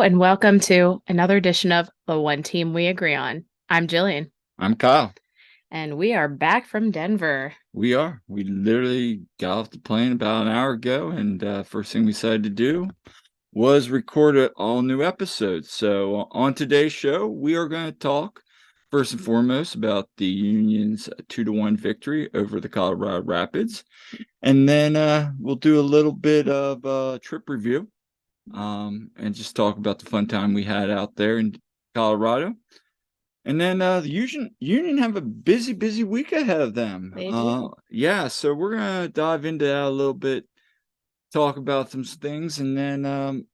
and welcome to another edition of The One Team We Agree On. I'm Jillian, I'm Kyle. and we are back from Denver. We are. We literally got off the plane about an hour ago, and first thing we decided to do was record an all new episode. So on today's show, we are going to talk first and foremost about the Union's 2-1 victory over the Colorado Rapids, and then we'll do a little bit of trip review, and just talk about the fun time we had out there in Colorado. And then the Union have a busy week ahead of them. They do. Yeah, so we're gonna dive into that a little bit, talk about some things, and then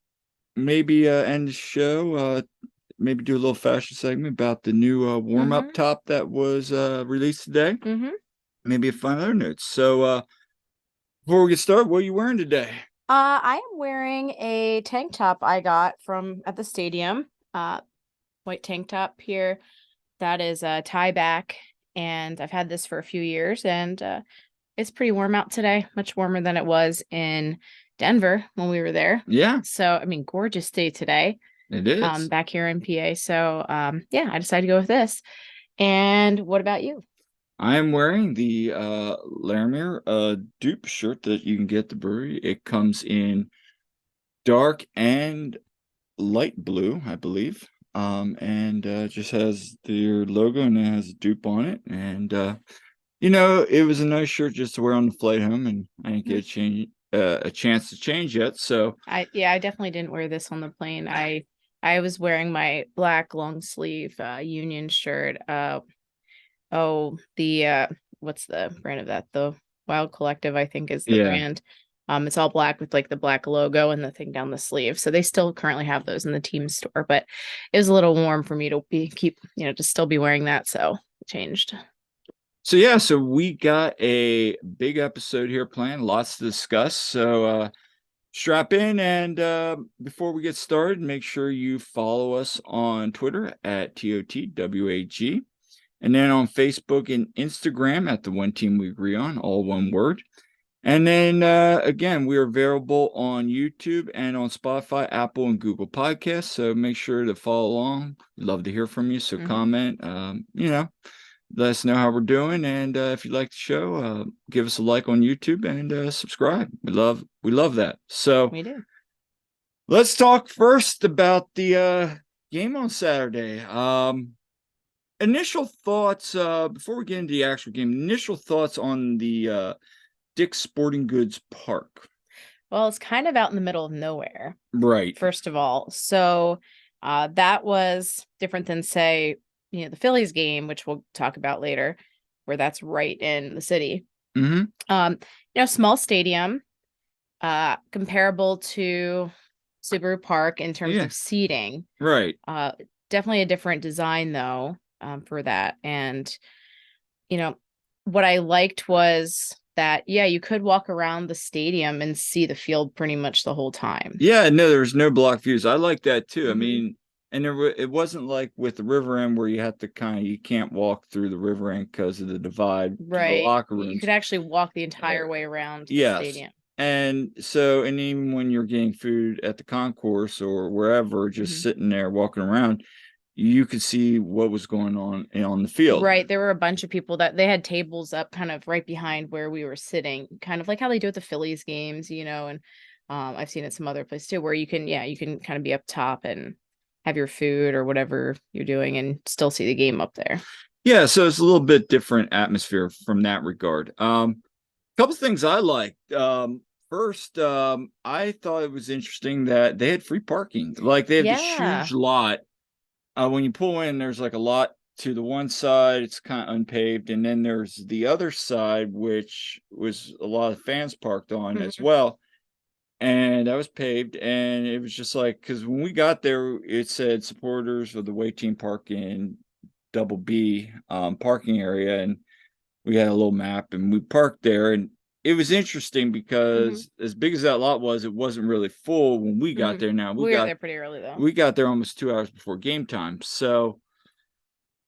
maybe end the show. Maybe do a little fashion segment about the new warm-up top that was released today. Maybe a fun other notes. So before we get started, what are you wearing today? I am wearing a tank top I got at the stadium. White tank top here. That is a tie back, and I've had this for a few years, and it's pretty warm out today, much warmer than it was in Denver when we were there. Yeah. So, I mean, gorgeous day today. It is. Back here in PA. So, yeah, I decided to go with this. And what about you? I am wearing the Larimer dupe shirt that you can get at the brewery. It comes in dark and light blue, I believe. And just has their logo and it has a dupe on it. And it was a nice shirt just to wear on the flight home, and I didn't get a chance to change yet. So I definitely didn't wear this on the plane. I was wearing my black long sleeve Union shirt. What's the brand of that? The Wild Collective, I think, is the brand. It's all black with like the black logo and the thing down the sleeve. So they still currently have those in the team store, but it was a little warm for me to to still be wearing that. So it changed. So yeah, so we got a big episode here planned, lots to discuss. So strap in, and before we get started, make sure you follow us on Twitter at theoneteamweagreeon, and then on Facebook and Instagram at the One Team We Agree On, all one word. And then again, we are available on YouTube and on Spotify, Apple, and Google Podcasts. So make sure to follow along. We'd love to hear from you. So comment, let us know how we're doing. And if you like the show, give us a like on YouTube and subscribe. We love that. So we do. Let's talk first about the game on Saturday. Initial thoughts before we get into the actual game. Initial thoughts on the Dick's Sporting Goods Park. Well, it's kind of out in the middle of nowhere. Right. First of all. So that was different than, say, the Phillies game, which we'll talk about later, where that's right in the city. Small stadium, comparable to Subaru Park in terms of seating. Right. Definitely a different design, though, for that. And, what I liked was that, you could walk around the stadium and see the field pretty much the whole time. Yeah, no, there's no block views. I like that too. I mean, and it wasn't like with the river end where you can't walk through the river end because of the divide. Right. The locker rooms. You could actually walk the entire way around the stadium. And so, and even when you're getting food at the concourse or wherever, just sitting there walking around, you could see what was going on the field. Right. There were a bunch of people that they had tables up kind of right behind where we were sitting, kind of like how they do at the Phillies games, and I've seen it some other places too, where you can kind of be up top and have your food or whatever you're doing and still see the game up there. Yeah. So it's a little bit different atmosphere from that regard. Couple things I liked. First, I thought it was interesting that they had free parking. Like they have this huge lot. When you pull in, there's like a lot to the one side, it's kind of unpaved, and then there's the other side, which was a lot of fans parked on as well, and that was paved. And it was just like, because when we got there, it said supporters of the away team park in double B parking area, and we had a little map, and we parked there. And it was interesting because as big as that lot was, it wasn't really full when we got there. Now we got there pretty early, though. We got there almost 2 hours before game time. So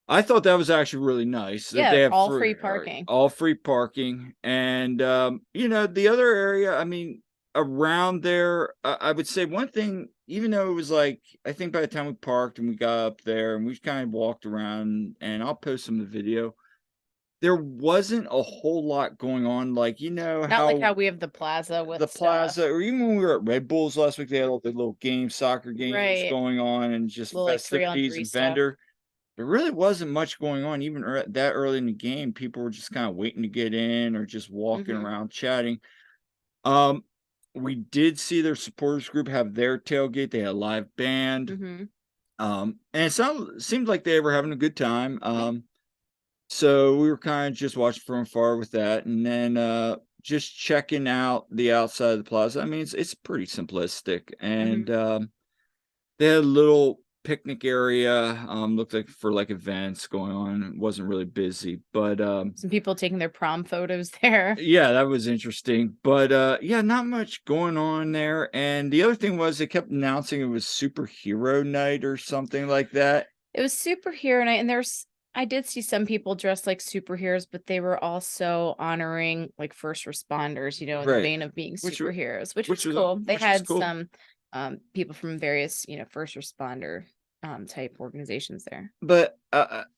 I thought that was actually really nice. Yeah, that they have all free parking. All free parking. And the other area, I mean, around there, I would say one thing even though it was like, I think by the time we parked and we got up there and we kind of walked around, and I'll post some of the video, there wasn't a whole lot going on. Like, Not like how we have the plaza with the stuff. plaza, or even when we were at Red Bulls last week, they had all the little games, soccer games Right. going on, and just Little like festivities 3-on-3 and stuff. vendor. There really wasn't much going on, even that early in the game. People were just kind of waiting to get in or just walking around chatting. Um, we did see their supporters group have their tailgate. They had a live band. And it seemed like they were having a good time. So we were kind of just watching from afar with that, and then just checking out the outside of the plaza. I mean, it's pretty simplistic, and they had a little picnic area. Looked like for like events going on. It wasn't really busy, but some people taking their prom photos there. yeah, that was interesting. But yeah, not much going on there. And the other thing was they kept announcing it was superhero night or something like that. It was superhero night, and I did see some people dressed like superheroes, but they were also honoring like first responders, in the vein of being superheroes, which was cool. They had cool. Some people from various, first responder type organizations there. But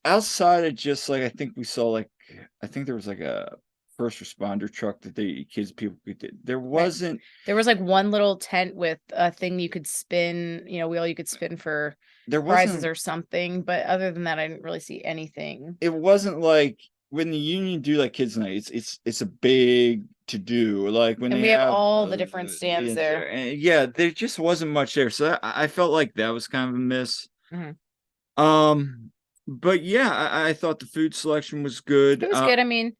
outside of just like, I think there was like a first responder truck that people could. There wasn't. Right. There was like one little tent with a thing you could spin, wheel you could spin for prizes or something. But other than that, I didn't really see anything. It wasn't like when the union do like kids night. It's a big to do. Like when we have all the different stands there. And yeah, there just wasn't much there. So I felt like that was kind of a miss. But yeah, I thought the food selection was good. It was good. I mean,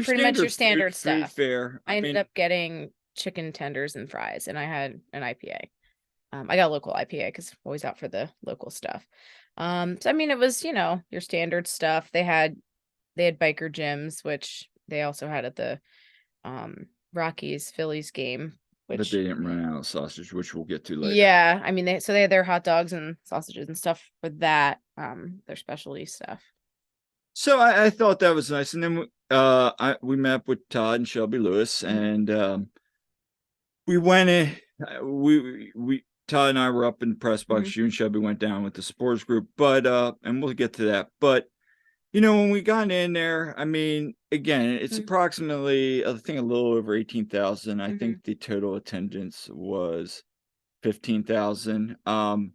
pretty much your standard stuff. Fare. I ended up getting chicken tenders and fries, and I had an IPA. I got a local IPA because I'm always out for the local stuff. So I mean, it was your standard stuff. They had biker gyms, which they also had at the Rockies Phillies game. But they didn't run out of sausage, which we'll get to later. Yeah, I mean, they had their hot dogs and sausages and stuff for that. Their specialty stuff. So I thought that was nice, and then we met up with Todd and Shelby Lewis, and we went in. We Todd and I were up in the press box. You and Shelby went down with the supporters group, but and we'll get to that. But when we got in there, I mean, again, it's approximately, I think, a little over 18,000. I think the total attendance was 15,000. One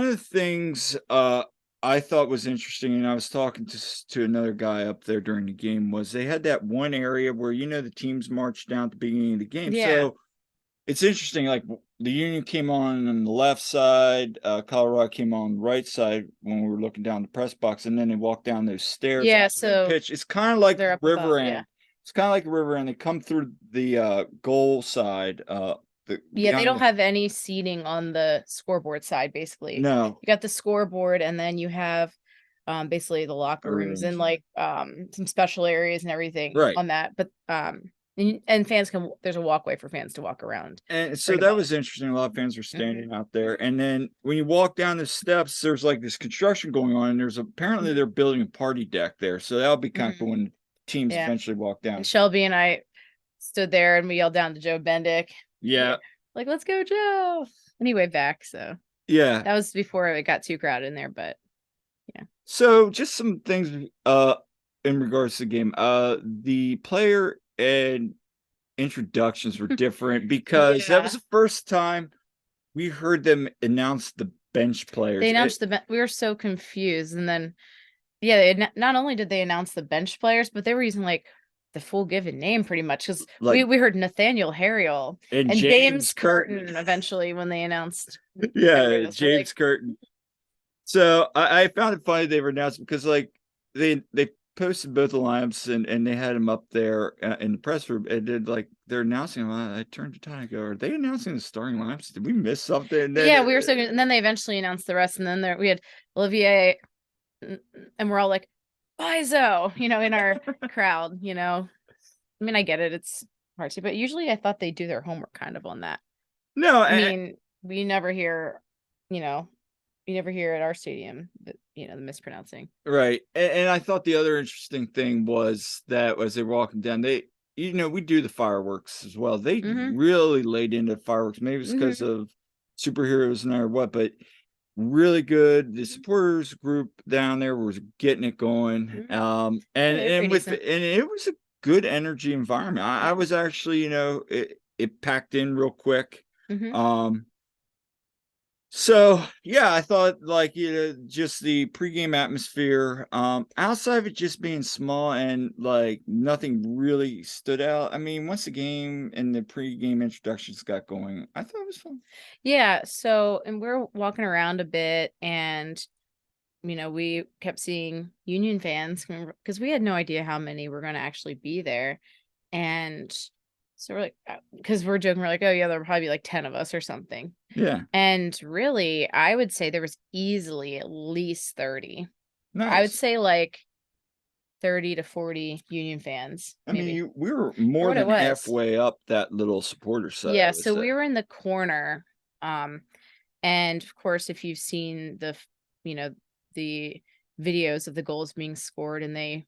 of the things I thought was interesting, and I was talking to another guy up there during the game, was they had that one area where the teams marched down at the beginning of the game. Yeah. So it's interesting, like the Union came on the left side, Colorado came on the right side when we were looking down the press box, and then they walked down those stairs. Yeah, so pitch. It's kind of like river end. Yeah. It's kind of like a river end. They come through the goal side. They don't have any seating on the scoreboard side, basically. No. You got the scoreboard, and then you have basically the locker rooms and like some special areas and everything on that. But and fans there's a walkway for fans to walk around. And so that was interesting. A lot of fans were standing out there. And then when you walk down the steps, there's like this construction going on, and there's apparently they're building a party deck there. So that'll be kind of cool when teams eventually walk down. And Shelby and I stood there and we yelled down to Joe Bendick. Yeah. Like, let's go, Joe. And he waved back. So yeah. That was before it got too crowded in there, but yeah. So just some things in regards to the game. The player and introductions were different because that was the first time we heard them announce the bench players. They announced we were so confused. And then they not only did they announce the bench players, but they were using like the full given name pretty much, because we heard Nathaniel Harriel and James Curtin eventually when they announced James Curtin. So I found it funny they were announced because like they posted both the lineups and they had him up there in the press room, and then like they're announcing them. I turned to Todd and I go, are they announcing the starting lineups? Did we miss something? And then, we were so good. And then they eventually announced the rest, and then we had Olivier, and we're all like, Bizo, in our crowd, I mean, I get it. It's hard to, but usually I thought they do their homework kind of on that. No, I mean, we never hear, you never hear at our stadium, the mispronouncing. Right. And I thought the other interesting thing was that as they were walking down, they, we do the fireworks as well. They Mm-hmm. really laid into fireworks. Maybe it's because Mm-hmm. of superheroes and or what, but really good. The supporters group down there was getting it going. Mm-hmm. And Yeah, they're pretty decent. and it was a good energy environment. I Yeah. was actually, it packed in real quick. Mm-hmm. So yeah, I thought like just the pregame atmosphere, outside of it just being small and like nothing really stood out. I mean, once the game and the pregame introductions got going, I thought it was fun. Yeah. So, and we're walking around a bit, and we kept seeing Union fans because we had no idea how many were going to actually be there. And so we're like, because we're joking, we're like, oh, yeah, there'll probably be like 10 of us or something. Yeah. And really, I would say there was easily at least 30. I would Nice. say like 30 to 40 Union fans, I maybe. mean, we were For more what it than was. halfway up that little supporter side, Yeah, I would so say. we were in the corner. Um, and of course, if you've seen you know, the videos of the goals being scored and they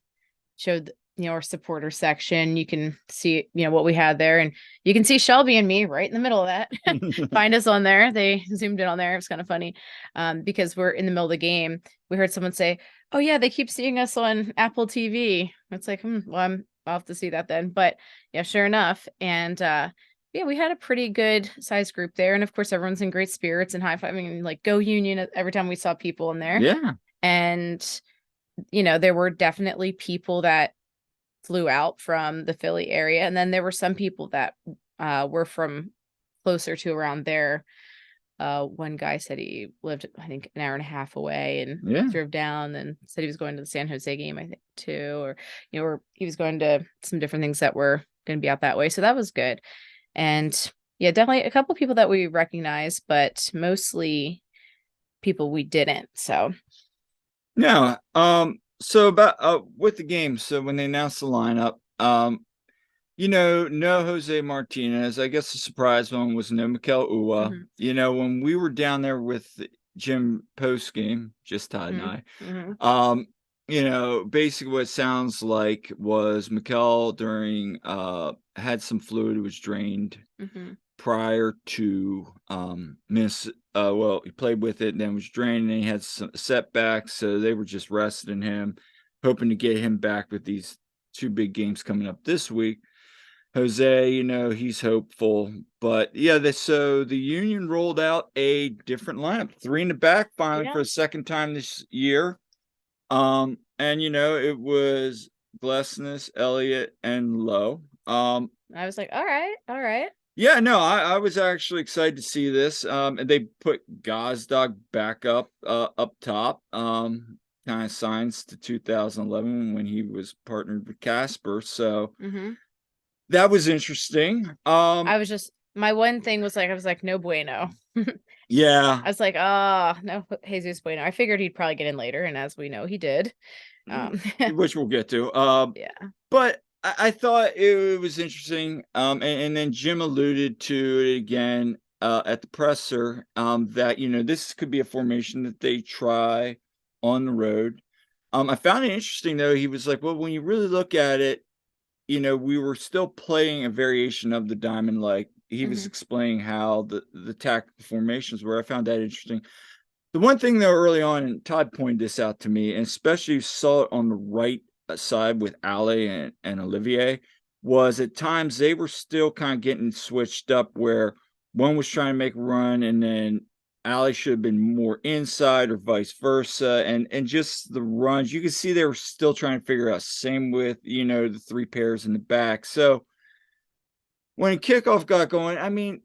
showed, our supporter section, you can see, what we had there. And you can see Shelby and me right in the middle of that. Find us on there. They zoomed in on there. It was kind of funny because we're in the middle of the game. We heard someone say, oh, yeah, they keep seeing us on Apple TV. It's like, well, I'll have to see that then. But yeah, sure enough. And yeah, we had a pretty good size group there. And of course, everyone's in great spirits and high fiving and like go Union every time we saw people in there. Yeah. And, there were definitely people that flew out from the Philly area. And then there were some people that were from closer to around there. One guy said he lived, I think, an hour and a half away and drove down and said he was going to the San Jose game, I think, too. Or he was going to some different things that were going to be out that way. So that was good. And yeah, definitely a couple people that we recognize, but mostly people we didn't. So no. So about with the game, so when they announced the lineup, no Jose Martinez. I guess the surprise one was no Mikel Ua. mm-hmm. When we were down there with Jim post game, just Todd and I, Mm-hmm. basically what it sounds like was Mikel during had some fluid, was drained prior to miss well, he played with it and then was drained and he had some setbacks, so they were just resting him, hoping to get him back with these two big games coming up this week. Jose, he's hopeful, but yeah, so the Union rolled out a different lineup, 3 in the back finally for the second time this year. And it was Glessness, Elliott, and Lowe. I was like, all right. Yeah, no, I was actually excited to see this. And they put Gazdag back up top. Kind of signs to 2011 when he was partnered with Casper. So that was interesting. I was just, my one thing was like, I was like, no bueno. Yeah. I was like, oh, no Jesus Bueno. I figured he'd probably get in later, and as we know, he did. Which we'll get to. Yeah. But I thought it was interesting. And then Jim alluded to it again at the presser, that this could be a formation that they try on the road. I found it interesting though. He was like, well, when you really look at it, we were still playing a variation of the diamond. Like he was explaining how the tactical formations were. I found that interesting. The one thing though, early on, and Todd pointed this out to me, and especially saw it on the right side with Ale and Olivier, was at times they were still kind of getting switched up where one was trying to make a run and then Ali should have been more inside or vice versa. And just the runs, you can see they were still trying to figure out. Same with, the 3 pairs in the back. So when kickoff got going, I mean,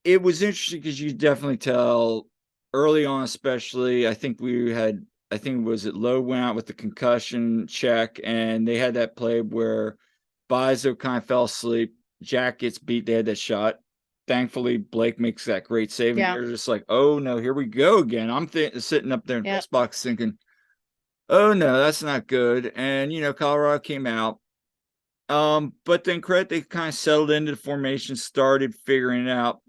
it was interesting because you definitely tell early on, especially, I think was it Lowe went out with the concussion check and they had that play where Bizo kind of fell asleep. Jack gets beat. They had that shot. Thankfully, Blake makes that great save. And you're just like, oh no, here we go again. I'm sitting up there in the press box thinking, oh no, that's not good. And, Colorado came out. But then they kind of settled into the formation, started figuring it out.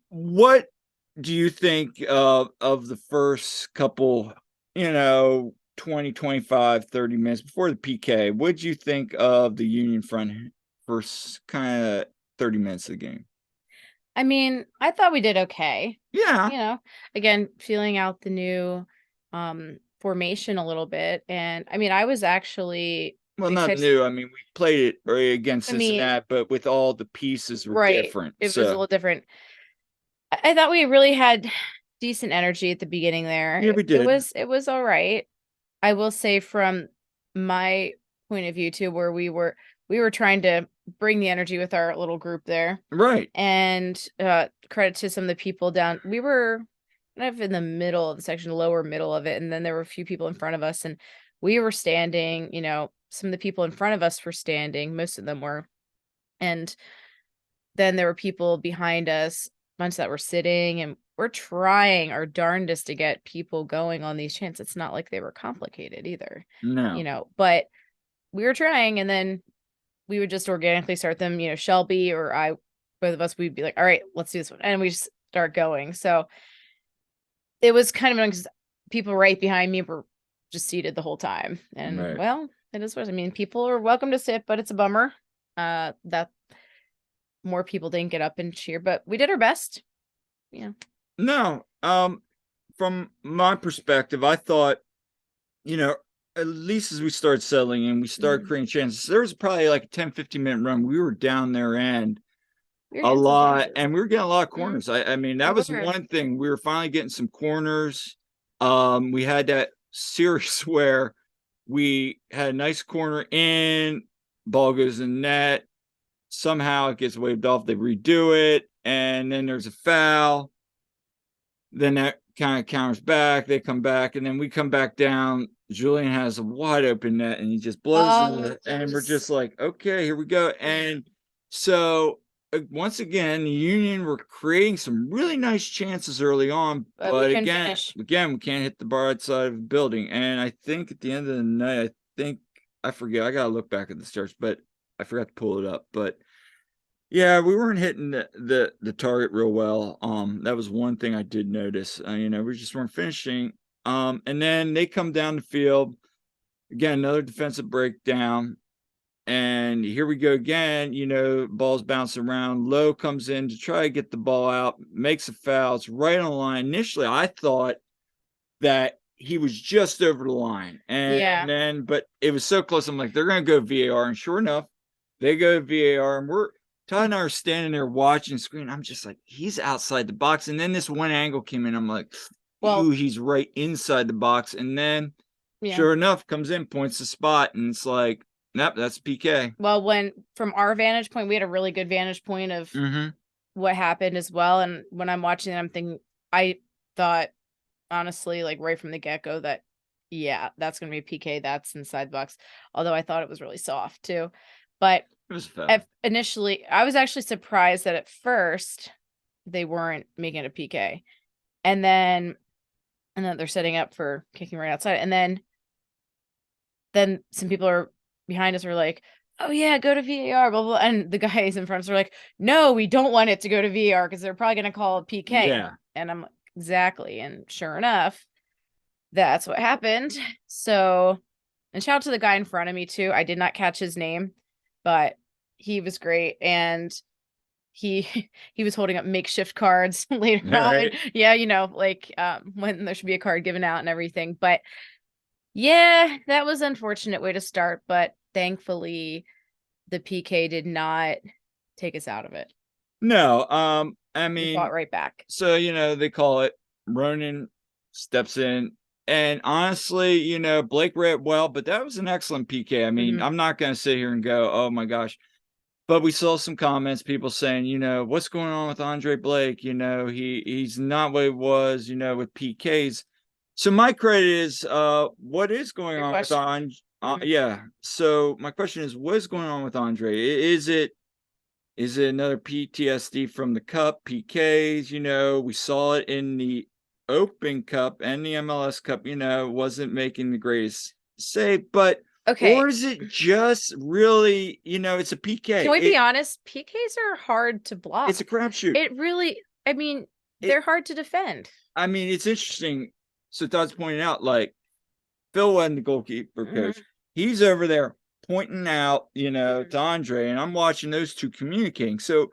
What do you think of the first couple, 20, 25, 30 minutes before the PK, what did you think of the Union front first kind of 30 minutes of the game? I mean, I thought we did okay. Yeah. Again, feeling out the new formation a little bit. And I mean, I was actually Well, not excited. new. I mean, we played it right against I mean, Cincinnati, but with all the pieces were right. different. It was a So little different. I thought we really had decent energy at the beginning there. yeah, we It did. was all right. I will say from my point of view too, where we were trying to bring the energy with our little group there. Right. And credit to some of the people down. We were kind of in the middle of the section, lower middle of it, and then there were a few people in front of us, and we were standing. Some of the people in front of us were standing. Most of them were, and then there were people behind us, bunch that were sitting, and we're trying our darndest to get people going on these chants. It's not like they were complicated either, No. but we were trying, and then we would just organically start them. Shelby or I, both of us, we'd be like, all right, let's do this one. And we just start going. So it was kind of people right behind me were just seated the whole time. And Right. well, it is what I mean. People are welcome to sit, but it's a bummer that more people didn't get up and cheer, but we did our best. No. From my perspective, I thought, at least as we started settling in, we started creating chances. There was probably like a 10, 15-minute run. We were down there and a lot, and we were getting a lot of corners. I mean, that was one thing. We were finally getting some corners. We had that series where we had a nice corner in, ball goes in net. Somehow it gets waved off. They redo it, and then there's a foul. Then that kind of counters back. They come back, and then we come back down. Julian has a wide open net, and he just blows it. And we're just like, okay, here we go. And so once again, the Union were creating some really nice chances early on, but again, we can't hit the bar outside of the building. And I think at the end of the night, I forget. I gotta look back at the stats, but I forgot to pull it up. But yeah, we weren't hitting the target real well. That was one thing I did notice. We just weren't finishing. And then they come down the field. Again, another defensive breakdown. And here we go again. Ball's bouncing around. Lowe comes in to try to get the ball out, makes a foul. It's right on the line. Initially, I thought that he was just over the line. And then, but it was so close. I'm like, they're going to go VAR. And sure enough, they go VAR. And Todd and I are standing there watching the screen. I'm just like, he's outside the box. And then this one angle came in. I'm like, ooh, he's right inside the box. And then, sure enough, comes in, points the spot. And it's like, nope, that's PK. Well, from our vantage point, we had a really good vantage point of what happened as well. And when I'm watching it, I'm thinking, I thought, honestly, like right from the get-go that, yeah, that's going to be PK. That's inside the box. Although I thought it was really soft too. But initially, I was actually surprised that at first they weren't making it a PK. And then they're setting up for kicking right outside. And then some people are behind us were like, oh yeah, go to VAR, blah, blah. And the guys in front of us are like, no, we don't want it to go to VAR because they're probably going to call it PK. Yeah. And I'm like, exactly. And sure enough, that's what happened. So, and shout out to the guy in front of me too. I did not catch his name, but he was great. And he was holding up makeshift cards later on. Right. Yeah, when there should be a card given out and everything. But yeah, that was an unfortunate way to start, but thankfully the PK did not take us out of it. No, I mean, we fought right back. So, they call it Ronan steps in. And honestly, Blake read well, but that was an excellent PK. I mean, I'm not going to sit here and go, oh my gosh. But we saw some comments, people saying, what's going on with Andre Blake? He's not what he was, with PKs. So my credit is, what is going on with Andre? Yeah. So my question is, what is going on with Andre? Is it another PTSD from the Cup, PKs? We saw it in the Open Cup and the MLS Cup, wasn't making the greatest save, but okay. Or is it just really, it's a PK? Can we be honest? PKs are hard to block. It's a crapshoot. It really, they're hard to defend. I mean, it's interesting. So Todd's pointing out, like, Phil wasn't the goalkeeper coach. He's over there pointing out, to Andre, and I'm watching those two communicating. So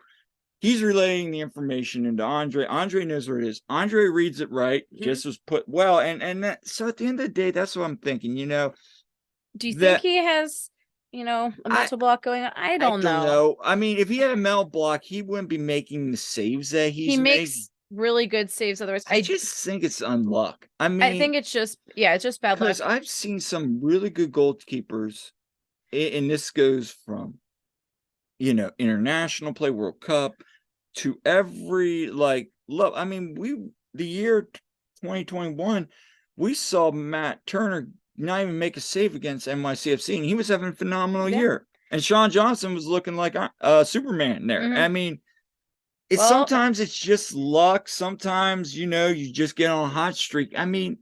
he's relaying the information into Andre. Andre knows where it is. Andre reads it right. Just was put well, and that, so at the end of the day, that's what I'm thinking. Do you think he has, a mental block going on? I don't know. I mean, if he had a mental block, he wouldn't be making the saves that he makes really good saves. Otherwise, I just think it's unluck. I mean, I think it's just bad luck. Because I've seen some really good goalkeepers, and this goes from international play, World Cup, to every love. I mean, the year 2021, we saw Matt Turner not even make a save against NYCFC, and he was having a phenomenal year. And Sean Johnson was looking like Superman there. I mean, sometimes it's just luck. Sometimes, you just get on a hot streak. I mean,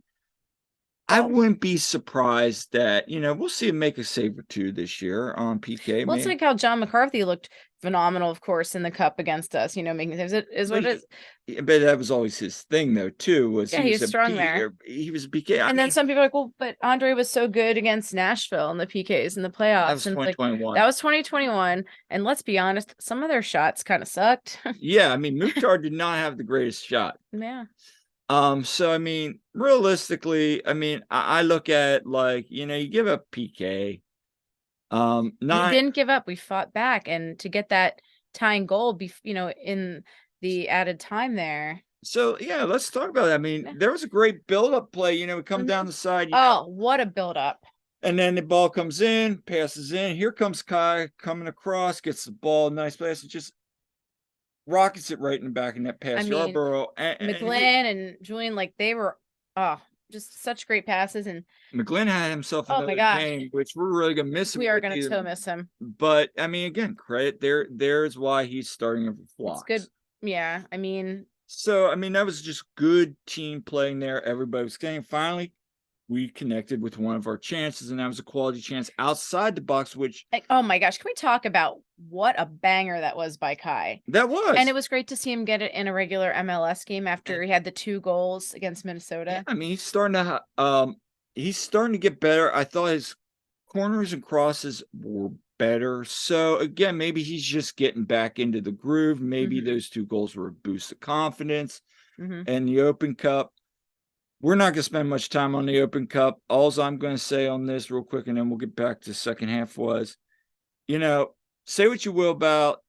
I wouldn't be surprised that, we'll see him make a save or two this year on PK. Well, it's like how John McCarthy looked phenomenal, of course, in the cup against us, making saves. It is what it is. But that was always his thing, though, too. He was strong there. He was a PK. And then some people are like, well, but Andre was so good against Nashville in the PKs in the playoffs. That was 2021. That was 2021. And let's be honest, some of their shots kind of sucked. Yeah, I mean, Mukhtar did not have the greatest shot. Yeah. So I mean, realistically, I mean, I look at you give up PK. We didn't give up. We fought back, and to get that tying goal, in the added time there. So yeah, let's talk about that. I mean, there was a great build-up play. We come down the side. What a build-up! And then the ball comes in, passes in. Here comes Kai coming across, gets the ball, nice pass, and just rockets it right in the back of that pass. Yarborough and McGlynn and Julian, they were just such great passes. And McGlynn had himself another game, which we're really gonna miss him. We are gonna so miss him. But I mean, again, credit there's why he's starting over Flocks. It's good. Yeah, I mean. So I mean, that was just good team playing there. Everybody was getting. Finally, we connected with one of our chances, and that was a quality chance outside the box, which oh my gosh, can we talk about what a banger that was by Kai? That was. And it was great to see him get it in a regular MLS game after he had the 2 goals against Minnesota. Yeah, I mean, he's starting to get better. I thought his corners and crosses were better. So again, maybe he's just getting back into the groove. Maybe those 2 goals were a boost of confidence. And the Open Cup, we're not going to spend much time on the Open Cup. All I'm going to say on this real quick, and then we'll get back to the second half, was, say what you will about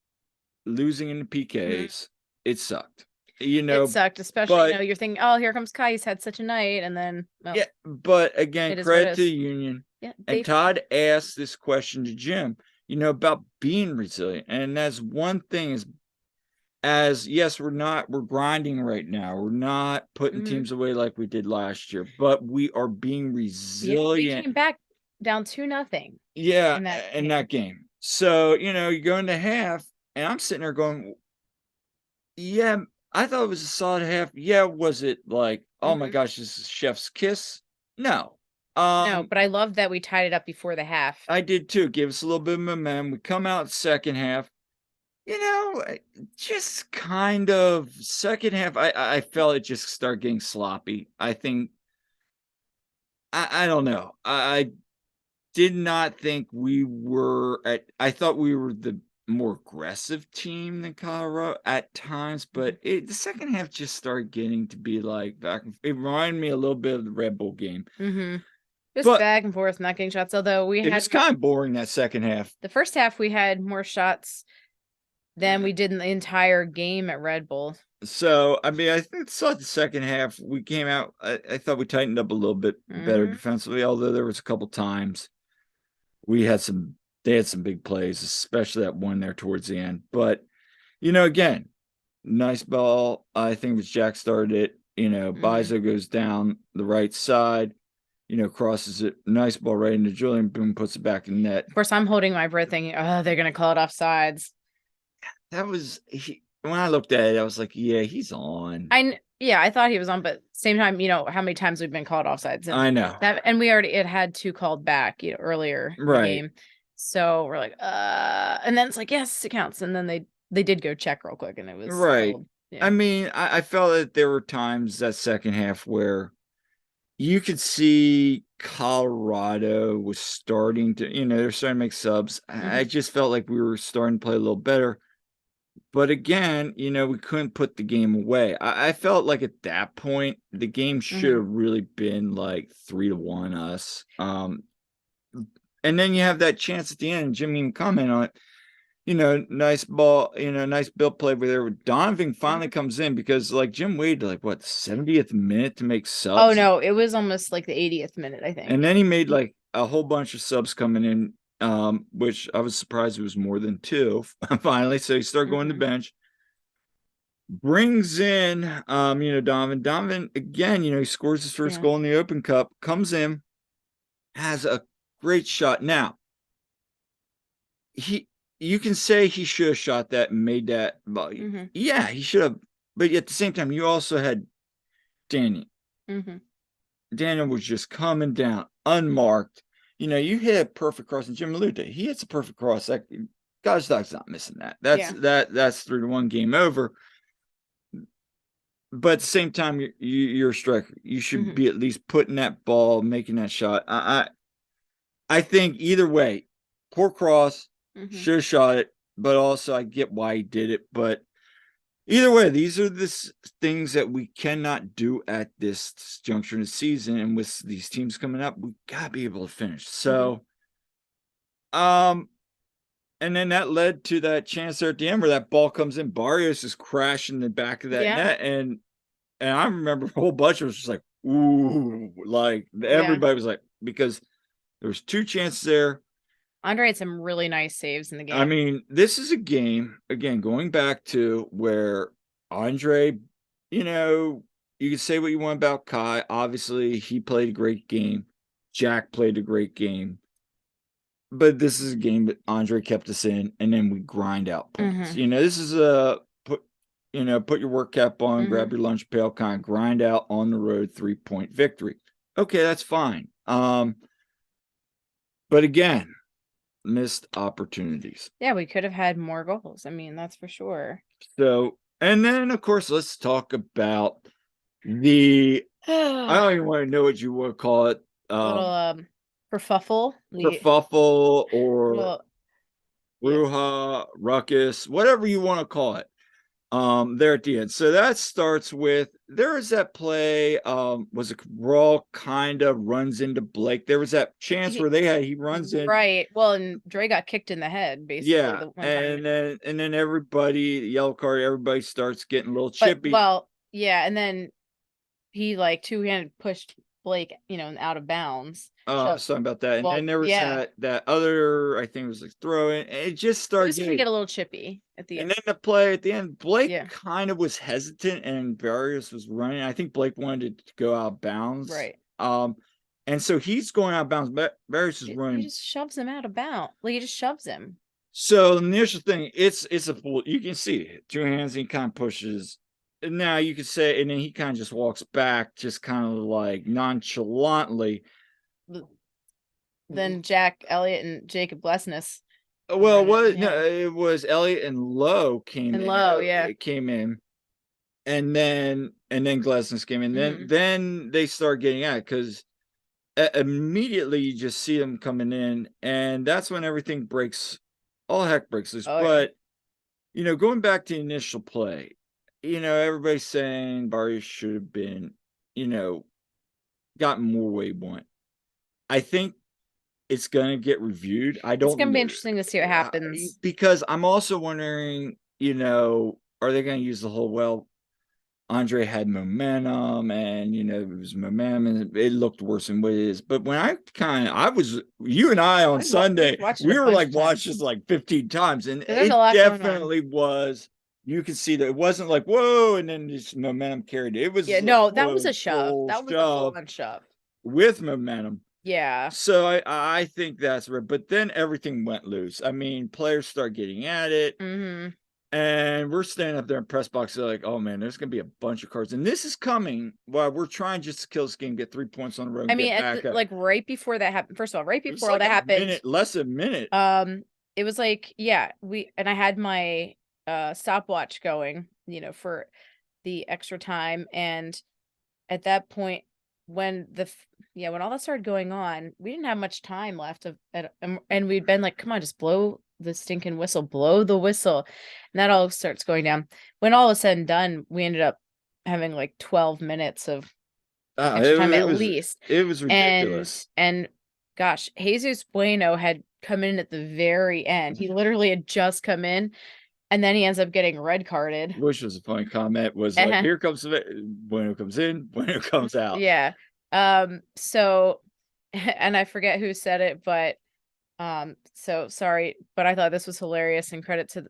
losing in the PKs. It sucked. It sucked, especially, you're thinking, oh, here comes Kai. He's had such a night. And then, yeah, but again, credit to the union. Yeah, and Todd asked this question to Jim, about being resilient. And that's one thing yes, we're grinding right now. We're not putting teams away like we did last year, but we are being resilient. We came back down 2-0. Yeah, in that game. So, you go into half, and I'm sitting there going, yeah, I thought it was a solid half. Yeah, was it oh my gosh, this is chef's kiss? No. No, but I love that we tied it up before the half. I did too. Give us a little bit of momentum. We come out second half. Just kind of second half, I felt it just started getting sloppy. I think, I don't know. I did not think we were I thought we were the more aggressive team than Colorado at times, but the second half just started getting to be back. It reminded me a little bit of the Red Bull game. Just back and forth, not getting shots. Although it was kind of boring that second half. The first half we had more shots than we did in the entire game at Red Bull. So, I mean, I think the second half we came out. I thought we tightened up a little bit better defensively, although there was a couple times they had some big plays, especially that one there towards the end. But, again, nice ball. I think it was Jack started it. Bizo goes down the right side, crosses it. Nice ball right into Julian. Boom, puts it back in net. Of course, I'm holding my breath thinking, oh, they're going to call it offsides. That was when I looked at it, I was like, yeah, he's on. I thought he was on, but same time, how many times we've been called offsides. And I know. And we already had 2 called back, earlier in the game. So we're like, and then it's like, yes, it counts. And then they did go check real quick, and it was right. Yeah. I mean, I felt that there were times that second half where you could see Colorado was starting to, they're starting to make subs. I just felt like we were starting to play a little better. But again, we couldn't put the game away. I felt like at that point, the game should have really been like 3-1 us. And then you have that chance at the end, and Jimmy can comment on it. Nice ball, nice bill play over there. Donovan finally comes in because like Jim Wade, like what, 70th minute to make subs? Oh no, it was almost like the 80th minute, I think. And then he made like a whole bunch of subs coming in, which I was surprised it was more than 2 finally. So he started going to bench. Brings in Donovan. Donovan again, he scores his first goal in the Open Cup, comes in, has a great shot. Now, you can say he should have shot that and made that. Yeah, he should have. But at the same time, you also had Daniel. Daniel was just coming down unmarked. You hit a perfect cross, and Jim alluded, he hits a perfect cross. That God's dog's not missing that. That's 3-1 game over. But at the same time, you're a striker. You should be at least putting that ball, making that shot. I think either way, poor cross, should have shot it, but also I get why he did it. But either way, these are the things that we cannot do at this juncture in the season. And with these teams coming up, we got to be able to finish. So, and then that led to that chance there at the end where that ball comes in. Barrios is crashing the back of that net. And I remember a whole bunch of us just like, ooh, like everybody was like, because there was 2 chances there. Andre had some really nice saves in the game. I mean, this is a game, again, going back to where Andre, you can say what you want about Kai. Obviously, he played a great game. Jack played a great game. But this is a game that Andre kept us in, and then we grind out points. This is a put your work cap on, grab your lunch pail, kind of grind out on the road 3-point victory. Okay, that's fine. But again, missed opportunities. Yeah, we could have had more goals. I mean, that's for sure. So, and then of course, let's talk about the I don't even want to know what you would call it. Little kerfuffle. Kerfuffle or ruckus, whatever you want to call it. There at the end. So that starts with, there is that play, was it Raw kind of runs into Blake. There was that chance where he runs in. Right. Well, and Dre got kicked in the head, basically. Yeah. And then everybody, yellow card, everybody starts getting a little chippy. And then he like 2-handed pushed Blake, out of bounds. Oh, something about that. And then there was that other, I think it was like throwing. It just started to get a little chippy at the end. And then the play at the end, Blake kind of was hesitant and Barrios was running. I think Blake wanted to go out of bounds. Right. And so he's going out of bounds. Barrios is running. He just shoves him out of bounds. Like, he just shoves him. So the initial thing, it's a full, you can see it. 2 hands, and he kind of pushes. And now you could say, and then he kind of just walks back, just kind of like nonchalantly. Then Jack Elliott and Jacob Glesnes. Well, it was Elliott and Lowe came in. Came in. And then Glesnes came in. Then they start getting at it because immediately you just see them coming in, and that's when everything breaks. All heck breaks loose. But going back to the initial play, everybody's saying Barrios should have been, gotten more what he want. I think it's going to get reviewed. It's going to be interesting to see what happens. Because I'm also wondering, are they going to use the whole, Andre had momentum and, it was momentum and it looked worse than what it is. But when you and I on Sunday, we were like watched this like 15 times, and it definitely was. You could see that it wasn't like, whoa, and then this momentum carried it. It was that was a shove. That was a full-on shove. With momentum. Yeah. So I think that's right. But then everything went loose. I mean, players start getting at it. And we're standing up there in press box. They're like, oh man, there's going to be a bunch of cards. And this is coming while we're trying just to kill this game, get 3 points on the road. Like right before that happened. First of all, right before all that happened. Less than a minute. It was like, I had my stopwatch going, for the extra time. And at that point, when when all that started going on, we didn't have much time left and we'd been like, come on, just blow the stinking whistle, blow the whistle. And that all starts going down. When all was said and done, we ended up having like 12 minutes of extra time at least. It was ridiculous. And gosh, Jesus Bueno had come in at the very end. He literally had just come in. And then he ends up getting red carded. Which was a funny comment. Was like, here comes Bueno comes in, Bueno comes out. Yeah. So, and I forget who said it, but so sorry, but I thought this was hilarious. And credit to,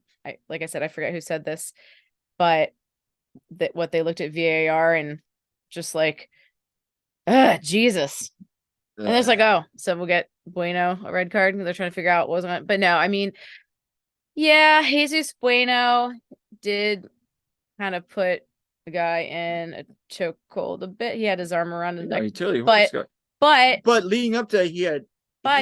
like I said, I forget who said this, but that what they looked at VAR and just like, Jesus. And it's like, oh, so we'll get Bueno a red card. They're trying to figure out what wasn't it. But no, I mean, yeah, Jesus Bueno did kind of put the guy in a chokehold a bit. He had his arm around his neck. But leading up to that,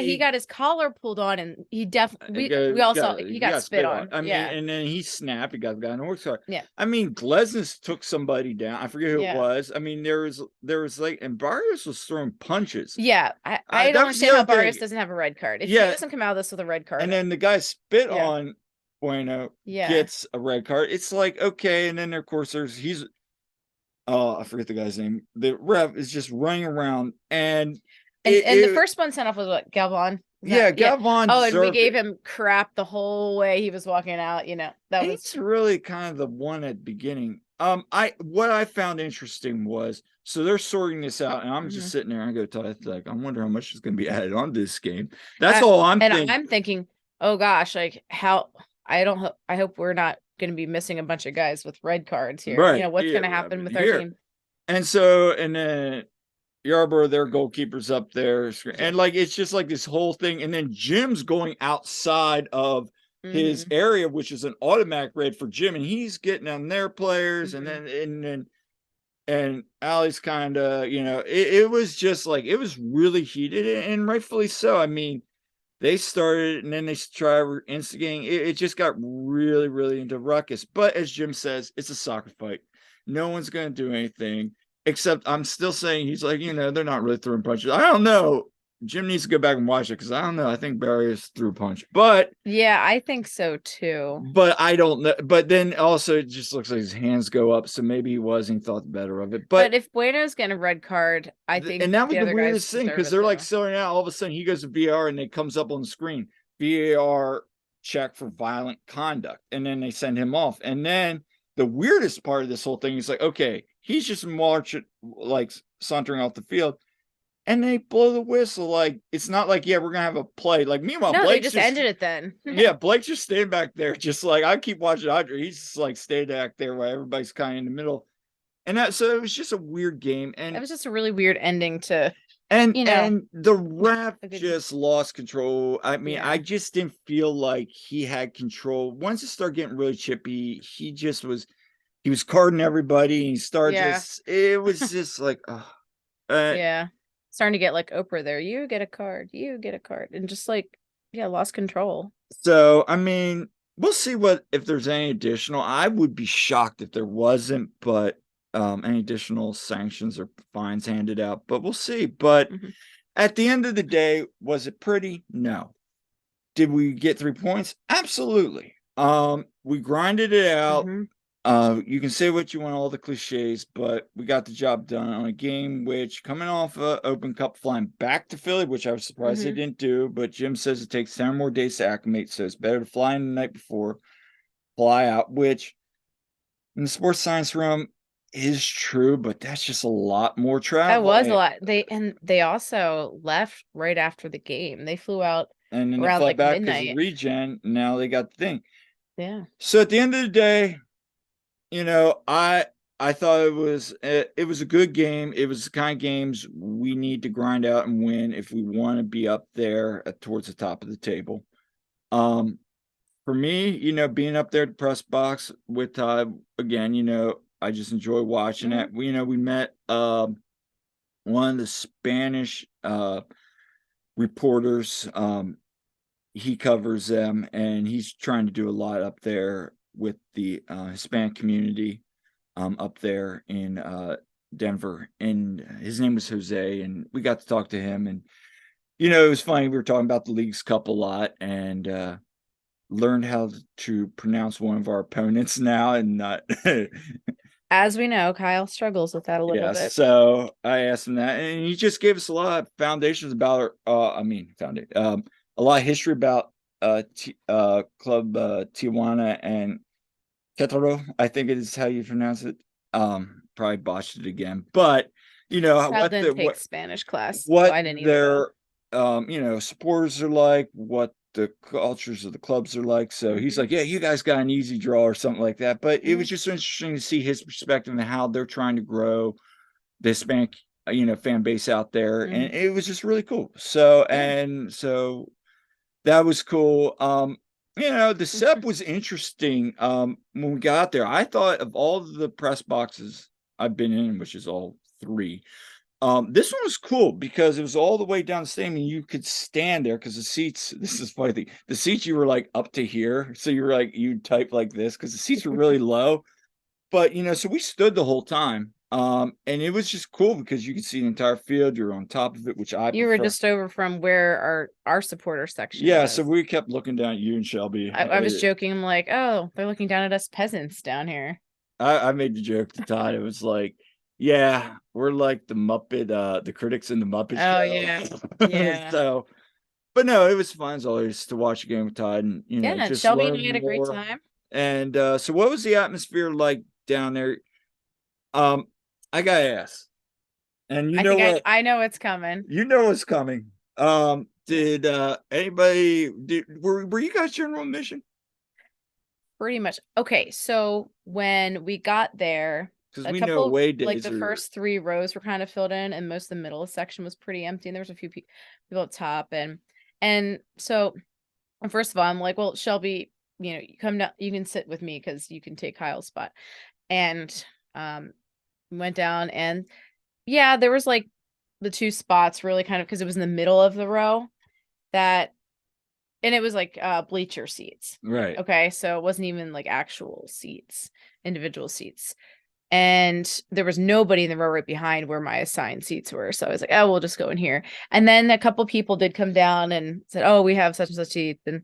he got his collar pulled on, and he definitely we all saw he got spit on. I mean, and then he snapped. He got the guy in the horse car. Yeah. I mean, Glesnes took somebody down. I forget who it was. I mean, there was like, and Barrios was throwing punches. Yeah, I don't understand how Barrios doesn't have a red card. If he doesn't come out of this with a red card, and then the guy spit on Bueno gets a red card. It's like, okay, and then of course I forget the guy's name. The ref is just running around and the first one sent off was what, Galvan? Galvan. Oh, and we gave him crap the whole way he was walking out. It's really kind of the one at the beginning. What I found interesting was, so they're sorting this out, and I'm just sitting there and I go to like, I wonder how much is going to be added on to this game. That's all I'm thinking. I'm thinking, oh gosh, like how I hope we're not going to be missing a bunch of guys with red cards here. Right. What's going to happen with our team? And so, and then Yarborough, their goalkeeper's up there, and like it's just like this whole thing. And then Jim's going outside of his area, which is an automatic red for Jim, and he's getting on their players, and then Allie's kind of, it was just like, it was really heated, and rightfully so. I mean, they started, and then they try instigating. It just got really, really into ruckus. But as Jim says, it's a soccer fight. No one's going to do anything. Except I'm still saying, he's like, they're not really throwing punches. I don't know. Jim needs to go back and watch it because I don't know. I think Barrios threw a punch. But yeah, I think so too. But I don't know. But then also it just looks like his hands go up. So maybe he was and he thought better of it. But if Bueno's getting a red card, I think. And that was the weirdest thing because they're like sorting out. All of a sudden he goes to VAR and it comes up on the screen. VAR check for violent conduct. And then they send him off. And then the weirdest part of this whole thing is like, okay, he's just marching, like sauntering off the field, and they blow the whistle. Like, it's not like, we're gonna have a play. Like, meanwhile, Blake just ended it then. Blake's just staying back there, just like, I keep watching Audrey. He's just like staying back there while everybody's kind of in the middle, and so it was just a weird game, and it was just a really weird ending to. And the ref just lost control. I mean, I just didn't feel like he had control. Once it started getting really chippy, he was carding everybody. And he started it was just like, starting to get like Oprah there. You get a card, and just like, lost control. So, I mean, we'll see if there's any additional. I would be shocked if there wasn't, but any additional sanctions or fines handed out, but we'll see. But at the end of the day, was it pretty? No. Did we get 3 points? Absolutely. We grinded it out. You can say what you want, all the cliches, but we got the job done on a game which, coming off Open Cup, flying back to Philly, which I was surprised they didn't do, but Jim says it takes 10 more days to acclimate, so it's better to fly in the night before, fly out, which in the sports science room is true, but that's just a lot more travel. That was a lot. They also left right after the game. They flew out and then around they like back midnight. Regen. Now they got the thing. Yeah. So at the end of the day, I thought it was a good game. It was the kind of games we need to grind out and win if we want to be up there towards the top of the table. For me, being up there at the press box with Todd again, I just enjoy watching it. We met one of the Spanish reporters. He covers them, and he's trying to do a lot up there with the Hispanic community up there in Denver, and his name was Jose, and we got to talk to him, and it was funny. We were talking about the Leagues Cup a lot, and learned how to pronounce one of our opponents now, and not. As we know, Kyle struggles with that a little Yeah, bit. so I asked him that, and he just gave us a lot of foundations about a lot of history about Club Tijuana and Querétaro, I think it is how you pronounce it. Probably botched it again, but Kyle didn't take Spanish class, so what I didn't either. their supporters are like, what the cultures of the clubs are like. So he's like, yeah, you guys got an easy draw or something like that. But it was just interesting to see his perspective and how they're trying to grow the Hispanic, fan base out there, and it was just really cool. So so that was cool. The setup was interesting. When we got out there, I thought of all the press boxes I've been in, which is all three. This one was cool because it was all the way down the stadium, and you could stand there because the seats. This is funny thing. The seats, you were like up to here, so you were like, you type like this because the seats were really low. But so we stood the whole time. And it was just cool because you could see the entire field. You're on top of it, which You were just over from where our supporter section was. So we kept looking down at you and Shelby. I was joking. I'm like, oh, they're looking down at us peasants down here. I made the joke to Todd. It was like, yeah, we're like the Muppet, the critics in the Muppet Show. Oh yeah, yeah. So, but no, it was fun as always to watch a game with Todd, and just Shelby and I had a great time. And so, what was the atmosphere like down there? I gotta ask, and I know it's coming. You know it's coming. Did anybody were you guys general admission? Pretty much. Okay, so when we got there, because we know away days, like the first 3 rows were kind of filled in, and most of the middle section was pretty empty, and there was a few people up top, and so first of all, I'm like, well, Shelby, you come down, you can sit with me because you can take Kyle's spot, and went down, and yeah, there was like the 2 spots really kind of because it was in the middle of the row that. And it was like bleacher seats. Right. Okay. So it wasn't even like actual seats, individual seats. And there was nobody in the row right behind where my assigned seats were. So I was like, oh, we'll just go in here. And then a couple people did come down and said, oh, we have such and such seats. And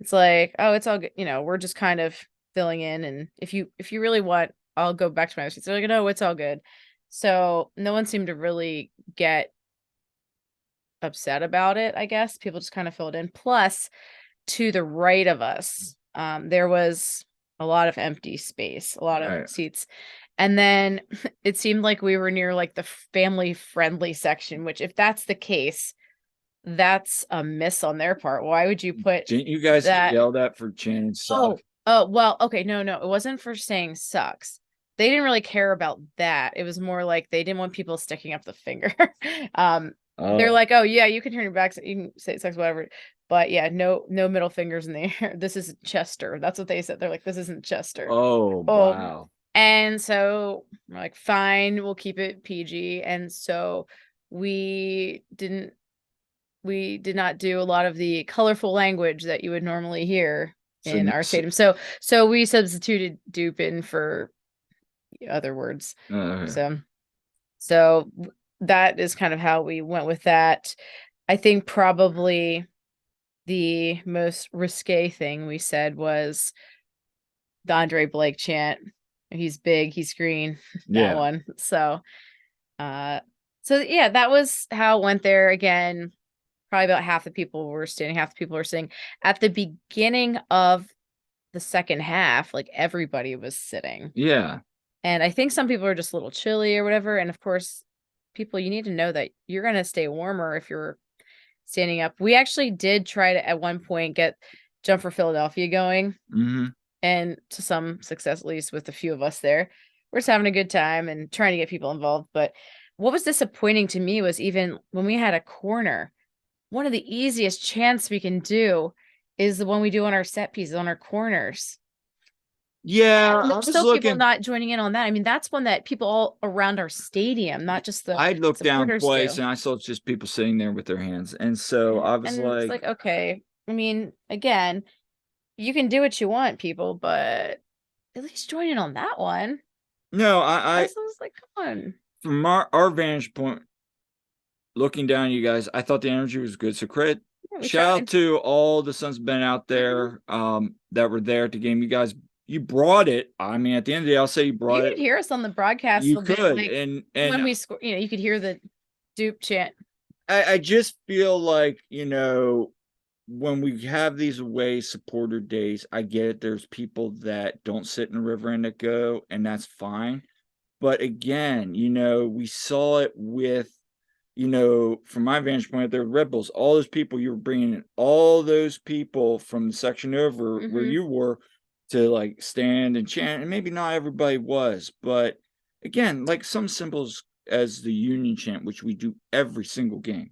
it's like, oh, it's all good. We're just kind of filling in. And if you really want, I'll go back to my other seats. They're like, no, it's all good. So no one seemed to really get upset about it, I guess. People just kind of filled in. Plus, to the right of us, there was a lot of empty space, a lot of seats. And then it seemed like we were near like the family friendly section, which if that's the case, that's a miss on their part. Why would you put Didn't you guys get yelled at for chanting sucks? Oh, well, okay, no, it wasn't for saying sucks. They didn't really care about that. It was more like they didn't want people sticking up the finger. They're like, oh yeah, you can turn your back, you can say sex, whatever. But yeah, no middle fingers in the air. This isn't Chester. That's what they said. They're like, this isn't Chester. Oh wow. And so we're like, fine, we'll keep it PG. And so we did not do a lot of the colorful language that you would normally hear in our stadium. So we substituted dupe in for other words. So that is kind of how we went with that. I think probably the most risque thing we said was the Andre Blake chant. He's big, he's green. That one. So yeah, that was how it went there. Again, probably about half the people were standing, half the people were sitting. At the beginning of the second half, like everybody was sitting. Yeah. And I think some people are just a little chilly or whatever. And of course, people, you need to know that you're going to stay warmer if you're standing up. We actually did try to, at one point, get Jump for Philadelphia going. And to some success, at least with a few of us there. We're just having a good time and trying to get people involved. But what was disappointing to me was even when we had a corner, one of the easiest chants we can do is the one we do on our set pieces, on our corners. Yeah, there's still people not joining in on that. I mean, that's one that people all around our stadium, not just the. I looked down twice and I saw just people sitting there with their hands, and so I was like, okay. I mean, again, you can do what you want, people, but at least join in on that one. No, I was like, come on. from our vantage point, looking down at you guys, I thought the energy was good. So credit, shout out to all the Sons of Ben out there that were there at the game. You guys, you brought it. I mean, at the end of the day, I'll say you brought it. You could hear us on the broadcast. You could, like, and when we score, you could hear the dupe chant. I just feel like, when we have these away supporter days, I get it. There's people that don't sit in the river and that go, and that's fine. But again, we saw it with, from my vantage point, there were Red Bulls, all those people you were bringing in, all those people from the section over where you were to like stand and chant, and maybe not everybody was, but again, like some symbols as the Union chant, which we do every single game.